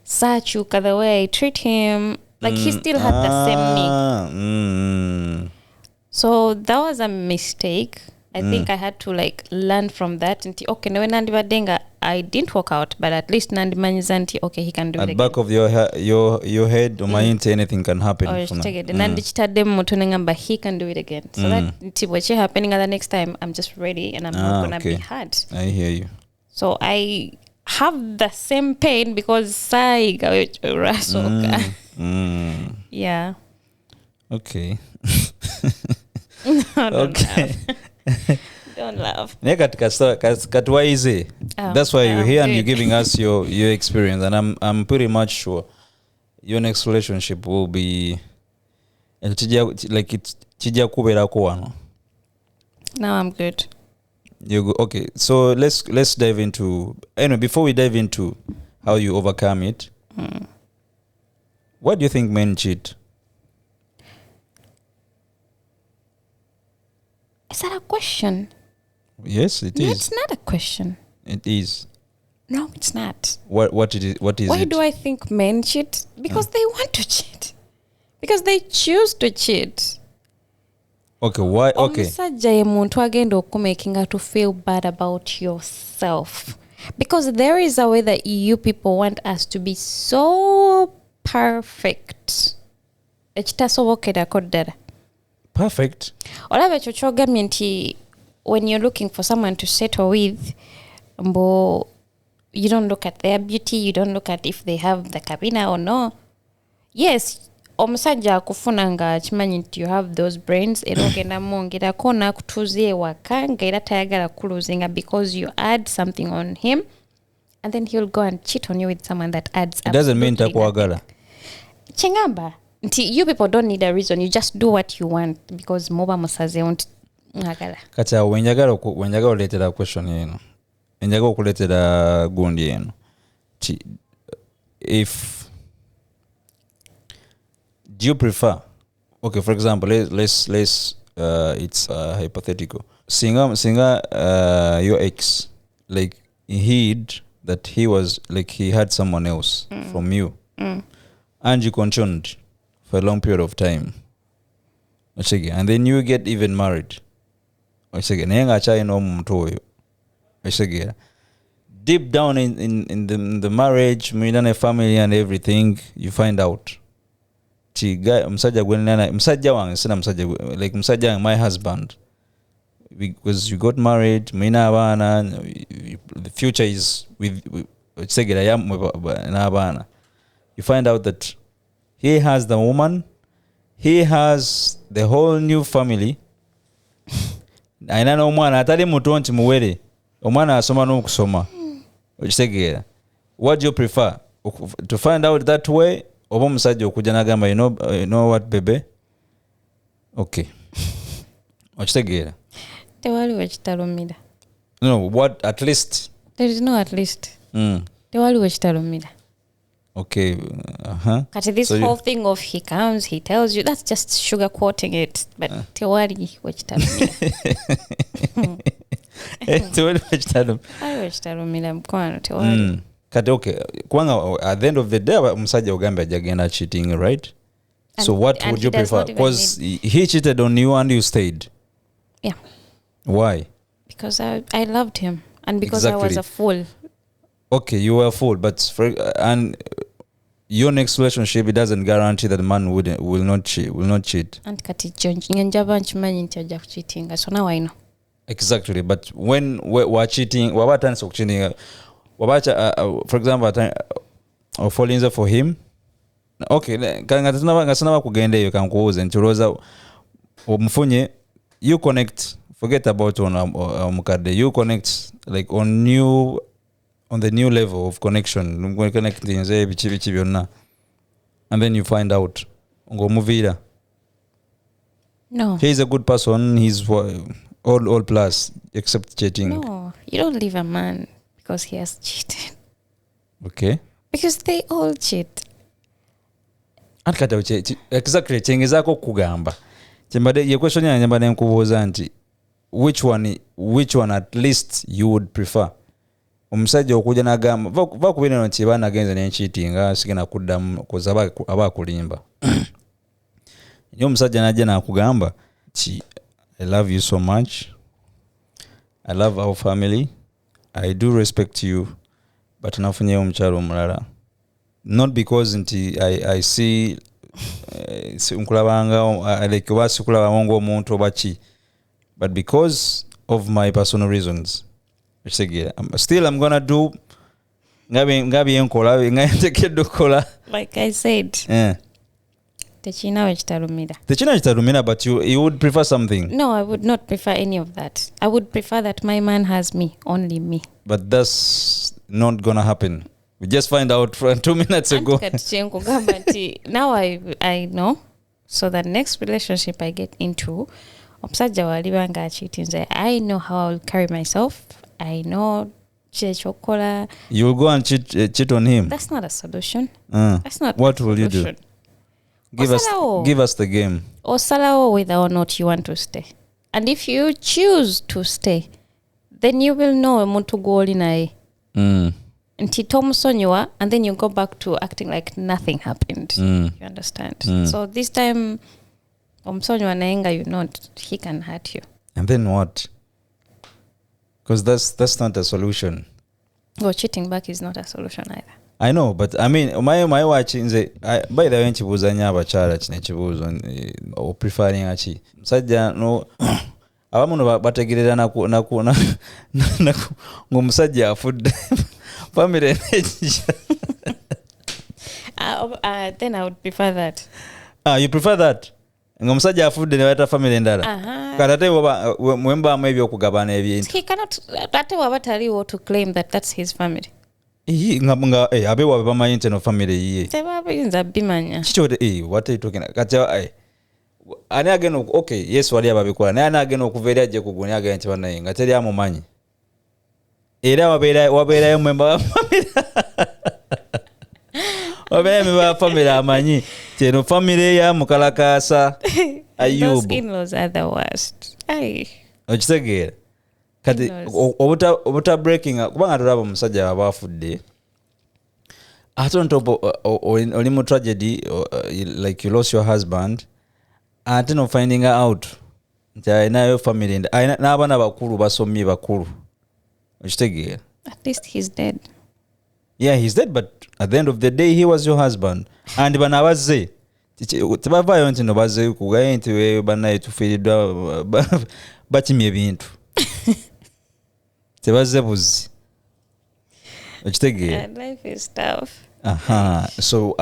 Speaker 1: Sachuka, the way I treat him, like he still had the same me. So that was a mistake. I think I had to learn from that. Okay, no, Nandi Badenga, I didn't walk out, but at least Nandi Manizanti, okay, he can do it again.
Speaker 2: At back of your head, anything can happen.
Speaker 1: Or Nandi Chitadem Mutunengamba, he can do it again. So that what's happening the next time, I'm just ready and I'm not gonna be hard.
Speaker 2: I hear you.
Speaker 1: So I have the same pain because yeah.
Speaker 2: Okay.
Speaker 1: Okay. Don't laugh.
Speaker 2: That's why you're here and you're giving us your experience, and I'm pretty much sure your next relationship will be
Speaker 1: Now I'm good.
Speaker 2: You go, okay, so let's dive into, anyway, before we dive into how you overcome it, what do you think men cheat?
Speaker 1: Is that a question?
Speaker 2: Yes, it
Speaker 1: No,
Speaker 2: is.
Speaker 1: it's not a question.
Speaker 2: It is.
Speaker 1: No, it's not.
Speaker 2: What is
Speaker 1: Why
Speaker 2: it?
Speaker 1: do I think men cheat? Because they want to cheat. Because they choose to cheat.
Speaker 2: Okay, why? Okay.
Speaker 1: Making her to feel bad about yourself. Because there is a way that you people want us to be so perfect.
Speaker 2: Perfect.
Speaker 1: When you're looking for someone to settle with, you don't look at their beauty, you don't look at if they have the kabina or no. Yes, omusajja kufunanga chimanyi nti you have those brains erogenda mongera kona kutuzie wakanga era tayagala kuluzinga because you add something on him and then he'll go and cheat on you with someone that adds.
Speaker 2: It doesn't mean takwagala.
Speaker 1: Chengamba nti you people don't need a reason, you just do what you want because moba musaze won't ngagala.
Speaker 2: Kati wenjagala oletera question yeno. enjaga okuleetera gundi eno if do you prefer, okay, for example, let's it's hypothetical. Singa your ex, like he was like he had someone else from you, and you continued for a long period of time, and then you get even married, deep down in the marriage, a family and everything, you find out musajja my husband, because you got married, the future is with you find out that he has the woman, he has the whole new family. Aina n'omwana atali muto nti muwere, omwana asoma n'okusoma. Okitegeera. What do you prefer? To find out that way, oba omusajja okujja n'agamba, you know what, baby? Okay. Okitegeera.
Speaker 1: Tewaliwo ekitalumira.
Speaker 2: No, what, at least?
Speaker 1: There is no at least. Tewaliwo ekitalumira.
Speaker 2: Okay.
Speaker 1: Kati this whole thing of he comes, he tells you, that's just sugarcoating it. But tewaliwo ekitalumira.
Speaker 2: Tewaliwo
Speaker 1: ekitalumira mkwano, tewaliwo.
Speaker 2: Kati okay, kubanga at the end of the day omusajja ogamba ajagenda cheating, right? So what would you prefer? Because he cheated on you and you stayed.
Speaker 1: Yeah.
Speaker 2: Why?
Speaker 1: Because I loved him, and because I was a fool.
Speaker 2: Okay, you were a fool, but and your next relationship, it doesn't guarantee that the man will not cheat.
Speaker 1: And kati njaba nchimanyi nti ajja kucheating, so now I know.
Speaker 2: Exactly, but when we're cheating, we're about to cheating. For example, or falling for him. Okay, kanga kugenda eyo kankuuze ntiroza omufunye, you connect, forget about on mukadde, you connect like on the new level of connection, connecting nze bichi byonna, and then you find out ngomuvira.
Speaker 1: No,
Speaker 2: he's a good person, he's all plus except cheating.
Speaker 1: No, you don't leave a man because he has cheated.
Speaker 2: Okay, because
Speaker 1: they all cheat.
Speaker 2: Exactly, chengezaako kugamba kyembadde ye question yange nyamba nenkubuuza nti which one at least you would prefer? Omusajja okujja n'agamba va kubira nti baana agenze n'encheatinga sigenda kuddamu koza aba akulimba. Ye omusajja n'ajja n'akugamba ti I love you so much, I love our family, I do respect you, but nafunyeyo omukyalo omulala. Not because I see nkulabanga like wasikulaba mongo omuntu obachi, but because of my personal reasons. Still I'm gonna do ngabi enkola ngatekedde kola,
Speaker 1: like I said. Techina ekitalumira,
Speaker 2: but you would prefer something.
Speaker 1: No, I would not prefer any of that. I would prefer that my man has me, only me.
Speaker 2: But that's not gonna happen. We just find out for 2 minutes ago.
Speaker 1: Now I know. So the next relationship I get into, I know how I will carry myself. I know
Speaker 2: you'll go and cheat on him.
Speaker 1: That's not a solution. That's not.
Speaker 2: What will you do? Give us the game.
Speaker 1: Or salawo whether or not you want to stay. And if you choose to stay, then you will know omuntu gw'olinaye. And then you go back to acting like nothing happened. You understand? So this time, omusonyiwa nayenga, you know, he can hurt you.
Speaker 2: And then what? Because that's not a solution.
Speaker 1: Well, cheating back is not a solution either.
Speaker 2: I know, but I mean, my watching by the way nchibuuza nnyo abakyala kino ekibuuzo preferring achi musajja no abamu no bategerera ng'omusajja afudde family.
Speaker 1: Then I would prefer that.
Speaker 2: You prefer that? Ng'omusajja afudde ne bayita family endala. Kati mwembaamu ebyokugabana ebintu.
Speaker 1: He cannot, ate waba taliwo to claim that that's his family.
Speaker 2: Abe wabe bamanyi nti no family yiye.
Speaker 1: Tebabayinza bimanya.
Speaker 2: Kikyode what are you talking about? Kati ani agenda okay, yes wali ababikola naye ani agenda okuva eri ajje kuguni agenda nti banaye nga teri amumanyi. era wabeerayo memba wa family wabeerayo memba wa family amanyi teno family ya mukalakasa Ayubu.
Speaker 1: Those in-laws are the worst.
Speaker 2: Okitegeera kati obuta breaking kubanga tulaba omusajja abafudde ate on top oli mu tragedy like you lost your husband ate no finding out nti ayinayo family n'abaana bakulu basomye bakulu okitegeera.
Speaker 1: At least he's dead.
Speaker 2: Yeah, he's dead, but at the end of the day he was your husband and bano abazze tebavaayo nti no bazze kugaye nti banaye tufiiriddwa bakimya ebintu tebazze buzzi okitegeera.
Speaker 1: Life is tough.
Speaker 2: So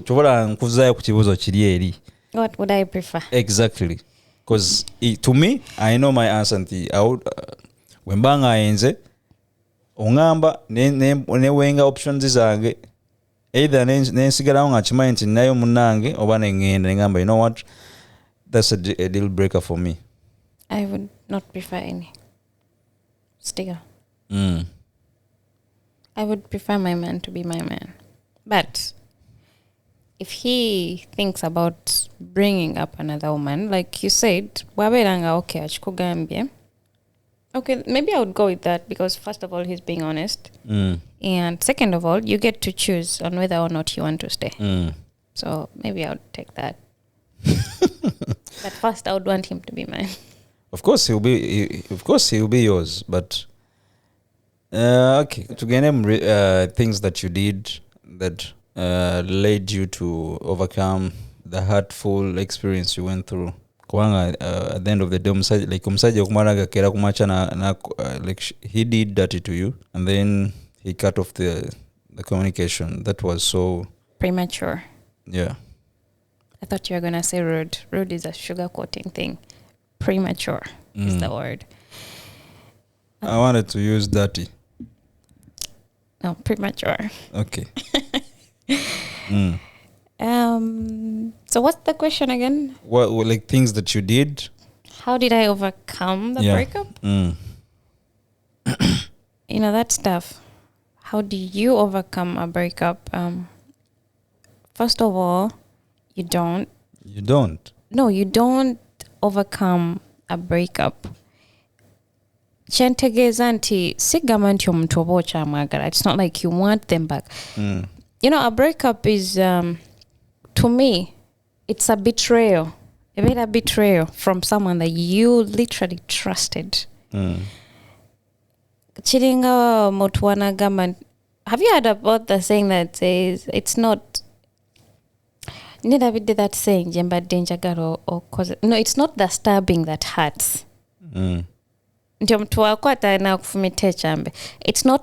Speaker 2: kyobola nkuzaayo ku kibuuzo kiri eri.
Speaker 1: What would I prefer?
Speaker 2: Exactly, because to me I know my answer nti wemba nga ayenze ongamba newenga options zange either nensigalawo nga kimanyi nti nayo munange oba nengenda nengamba you know what, that's a deal breaker for me.
Speaker 1: I would not prefer any. Still. I would prefer my man to be my man. But if he thinks about bringing up another woman, like you said, waberanga okay achikugambye. Okay, maybe I would go with that because first of all, he's being honest. And second of all, you get to choose on whether or not you want to stay. So maybe I would take that. But first, I would want him to be mine.
Speaker 2: Of course, he'll be yours. But okay, to get him things that you did that led you to overcome the hurtful experience you went through. At the end of the day, like like he did dirty to you, and then he cut off the communication. That was so
Speaker 1: premature.
Speaker 2: Yeah.
Speaker 1: I thought you were gonna say rude. Rude is a sugarcoating thing. Premature is the word.
Speaker 2: I wanted to use dirty.
Speaker 1: No, premature.
Speaker 2: Okay.
Speaker 1: So what's the question again?
Speaker 2: What like things that you did?
Speaker 1: How did I overcome the breakup? You know, that stuff. How do you overcome a breakup? First of all, you don't.
Speaker 2: You don't?
Speaker 1: No, you don't overcome a breakup. Kyentegeeza nti sigamba nti omuntu oba okyamwagala. It's not like you want them back. You know, a breakup is, to me, it's a betrayal. A bit of betrayal from someone that you literally trusted. Chiringa motwana gamba. Have you heard about the saying that says it's not? Neither did that saying jemba danger or cause. No, it's not the stabbing that hurts. It's not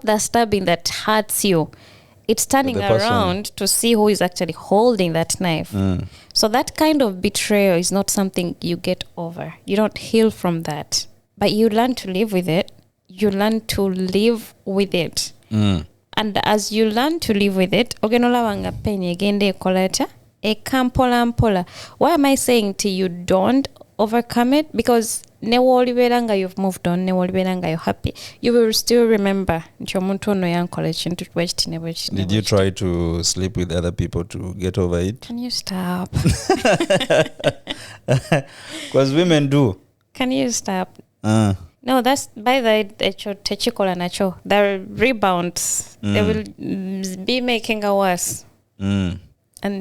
Speaker 1: the stabbing that hurts you. It's turning around to see who is actually holding that knife. So that kind of betrayal is not something you get over. You don't heal from that. But you learn to live with it. You learn to live with it. And as you learn to live with it, why am I saying to you don't overcome it? Because you've moved on, you're happy. You will still remember. Did
Speaker 2: you try to sleep with other people to get over it?
Speaker 1: Can you stop?
Speaker 2: Because women do.
Speaker 1: Can you stop? No, that's by the rebounds. They will be making it worse. And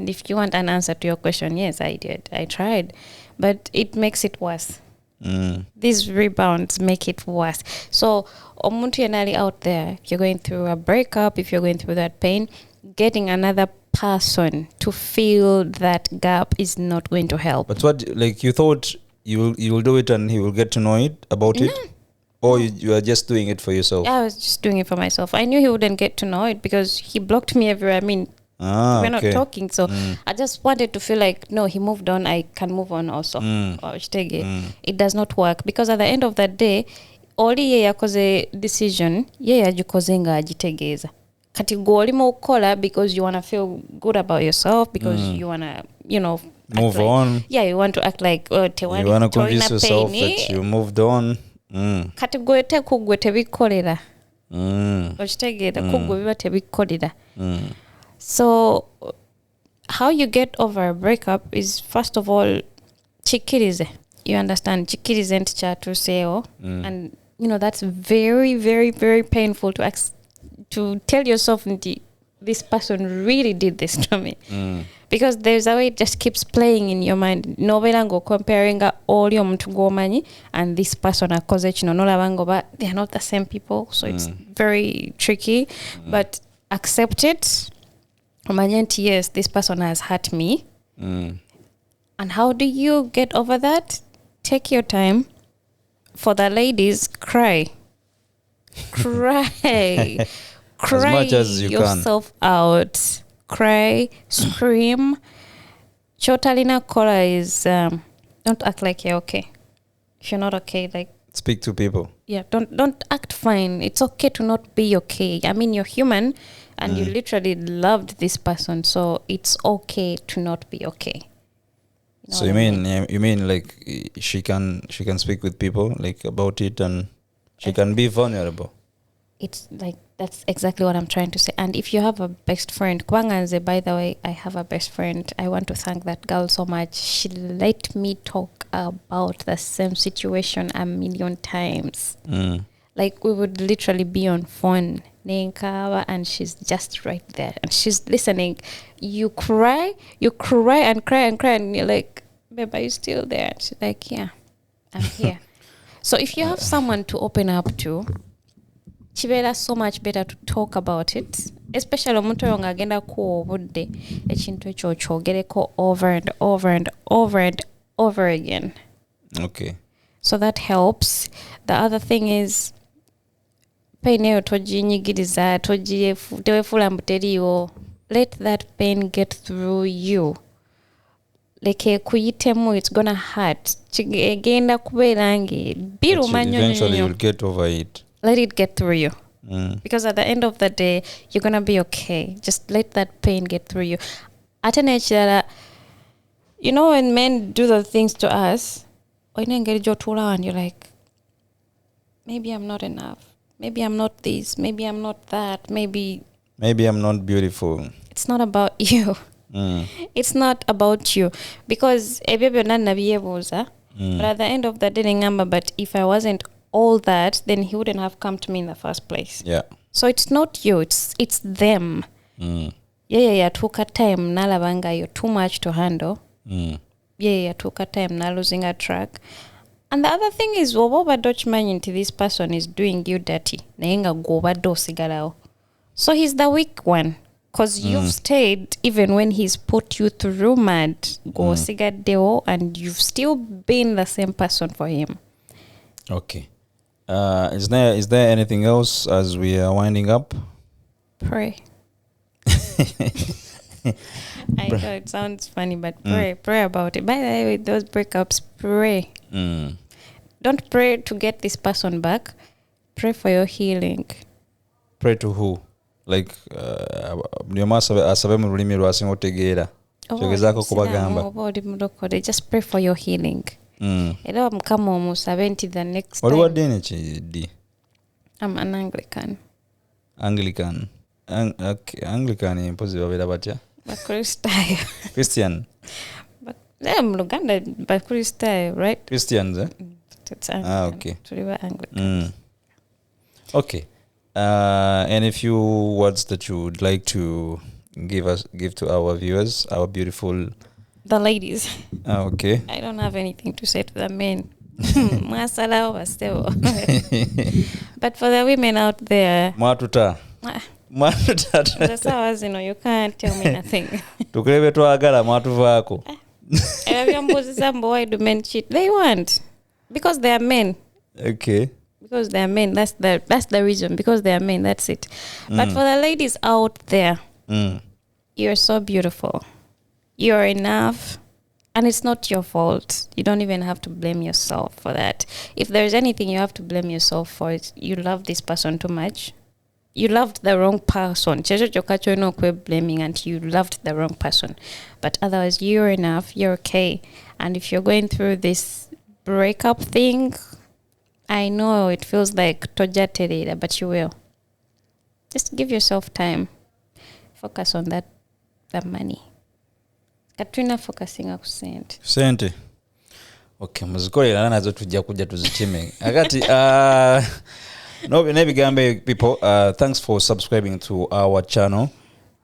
Speaker 1: if you want an answer to your question, yes, I did. I tried. But it makes it worse. These rebounds make it worse. So, omuntu yenali out there, if you're going through a breakup, if you're going through that pain, getting another person to fill that gap is not going to help.
Speaker 2: But what, like, you thought you will do it and he will get to know it about it? Or you are just doing it for yourself?
Speaker 1: I was just doing it for myself. I knew he wouldn't get to know it because he blocked me everywhere. I mean, we're not talking. So I just wanted to feel like, no, he moved on. I can move on also. It does not work because at the end of that day, oli ye yakoze decision, ye yagikoze nga agitegeeza. Kati golimo ukola because you want to feel good about yourself, because you want to, you know,
Speaker 2: move on.
Speaker 1: Yeah, you want to act like,
Speaker 2: you want to convince yourself that you moved on.
Speaker 1: Kati gwete kugwe tebikolera. okitegeera kugwo biba tebikukolera. So how you get over a breakup is, first of all, chikirize. You understand, chikirize nti kyatuuseewo. And you know that's very, very, very painful to tell yourself nti this person really did this to me. Because there's a way it just keeps playing in your mind. Nobeera ngo comparing all your muntu gwomanyi and this person akoze kino nolaba ngo but they are not the same people, so it's very tricky. But accept it. Omanye nti yes, this person has hurt me. And how do you get over that? Take your time. For the ladies, cry. Cry. Cry
Speaker 2: as much as you
Speaker 1: yourself out. Cry, scream. Chotalina Kola is don't act like you're okay. If you're not okay, like
Speaker 2: speak to people.
Speaker 1: Yeah, don't act fine. It's okay to not be okay. I mean, you're human and you literally loved this person, so it's okay to not be okay. You know
Speaker 2: So you mean like she can speak with people like about it, and she can be vulnerable.
Speaker 1: It's like that's exactly what I'm trying to say. And if you have a best friend, Kwanganze, by the way, I have a best friend. I want to thank that girl so much. She let me talk about the same situation a million times. Like we would literally be on phone, and she's just right there and she's listening. You cry and cry and cry, and you're like, babe, are you still there? And she's like, yeah, I'm here. So if you have someone to open up to, kibeera so much better to talk about it, especially omuntu oyo ng'agenda kuwa obudde ekintu ekyo kyogereko over and over and over and over again.
Speaker 2: Okay.
Speaker 1: So that helps. The other thing is pain eyo toginyigiriza, tewefuula mbu teriiwo. Let that pain get through you. Like kuyitemu, it's gonna hurt. Egenda kubeera ng'ebiruma nnyo.
Speaker 2: Eventually you'll get over it.
Speaker 1: Let it get through you. Because at the end of the day, you're going to be okay. Just let that pain get through you. You know, when men do the things to us, and you're like, maybe I'm not enough. Maybe I'm not this. Maybe I'm not that. Maybe
Speaker 2: I'm not beautiful.
Speaker 1: It's not about you. It's not about you. Because but at the end of the day, remember, but if I wasn't all that, then he wouldn't have come to me in the first place.
Speaker 2: Yeah.
Speaker 1: So it's not you, it's them. Yeah. Took a time nalabanga you're too much to handle. Yeah. Took a time na losing a track. And the other thing is, woba dochmanyi nti this person is doing you dirty. Nayenga goba do sigarao. So he's the weak one. Because you've stayed even when he's put you through mad. Go sigadeo, and you've still been the same person for him.
Speaker 2: Okay. Is there anything else as we are winding up?
Speaker 1: Pray. I know it sounds funny, but pray about it. By the way, with those breakups, pray. Don't pray to get this person back. Pray for your healing.
Speaker 2: Pray to who? Like asabe mu lulimi lwasinga otegeera. Kyogezaako kubagamba.
Speaker 1: Just pray for your healing. Era mukama omusabe nti the next time.
Speaker 2: Waliwo ddiini ki?
Speaker 1: I'm an Anglican.
Speaker 2: Anglican. Anglican mpozi babeera batya?
Speaker 1: Bakristaayo.
Speaker 2: Christian.
Speaker 1: Mu Luganda bakristaayo, right?
Speaker 2: Christians, eh?
Speaker 1: It's Anglican.
Speaker 2: Okay.
Speaker 1: Tuli ba Anglican.
Speaker 2: Okay. Any few words that you would like to give to our viewers, our beautiful...
Speaker 1: The ladies.
Speaker 2: Okay.
Speaker 1: I don't have anything to say to the men. But for the women out there...
Speaker 2: Matuta.
Speaker 1: That's how I was, you can't tell me nothing.
Speaker 2: Tukulebe twagala matuvaako.
Speaker 1: Why do men cheat? They want. Because they are men.
Speaker 2: Okay.
Speaker 1: Because they are men. That's the reason. Because they are men. That's it. But for the ladies out there, you're so beautiful. You're enough. And it's not your fault. You don't even have to blame yourself for that. If there's anything you have to blame yourself for, it's you love this person too much. You loved the wrong person. Blaming and you loved the wrong person. But otherwise, you're enough. You're okay. And if you're going through this breakup thing, I know it feels like tojaterera, but you will. Just give yourself time. Focus on that money. Katrina focusing on
Speaker 2: sente. Okay, muzikolera nazo tujja kujja tuzitime. Akati no nebigambe people, thanks for subscribing to our channel.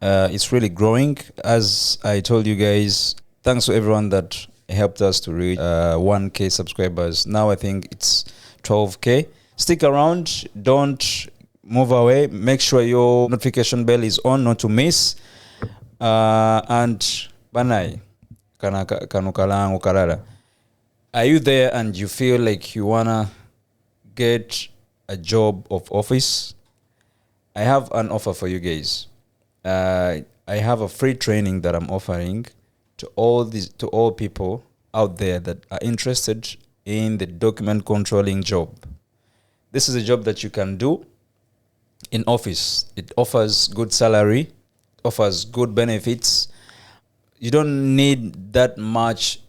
Speaker 2: It's really growing. As I told you guys, thanks to everyone that helped us to reach 1K subscribers. Now I think it's 12K. Stick around, don't move away. Make sure your notification bell is on, not to miss. And banai kanukalangu karara. Are you there and you feel like you wanna get a job of office? I have an offer for you guys. I have a free training that I'm offering to all people out there that are interested in the document controlling job. This is a job that you can do in office. It offers good salary, offers good benefits. You don't need that much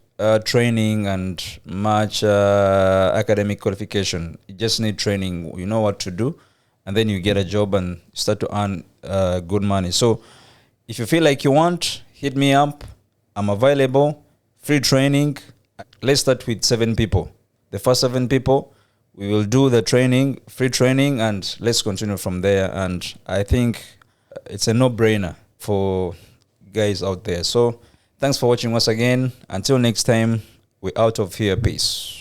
Speaker 2: training and much academic qualification. You just need training. You know what to do, and then you get a job and start to earn good money. So if you feel like you want, hit me up. I'm available. Free training. Let's start with 7 people. The first 7 people, we will do the training, free training, and let's continue from there. And I think it's a no-brainer for guys out there. So thanks for watching once again. Until next time, we're out of here. Peace.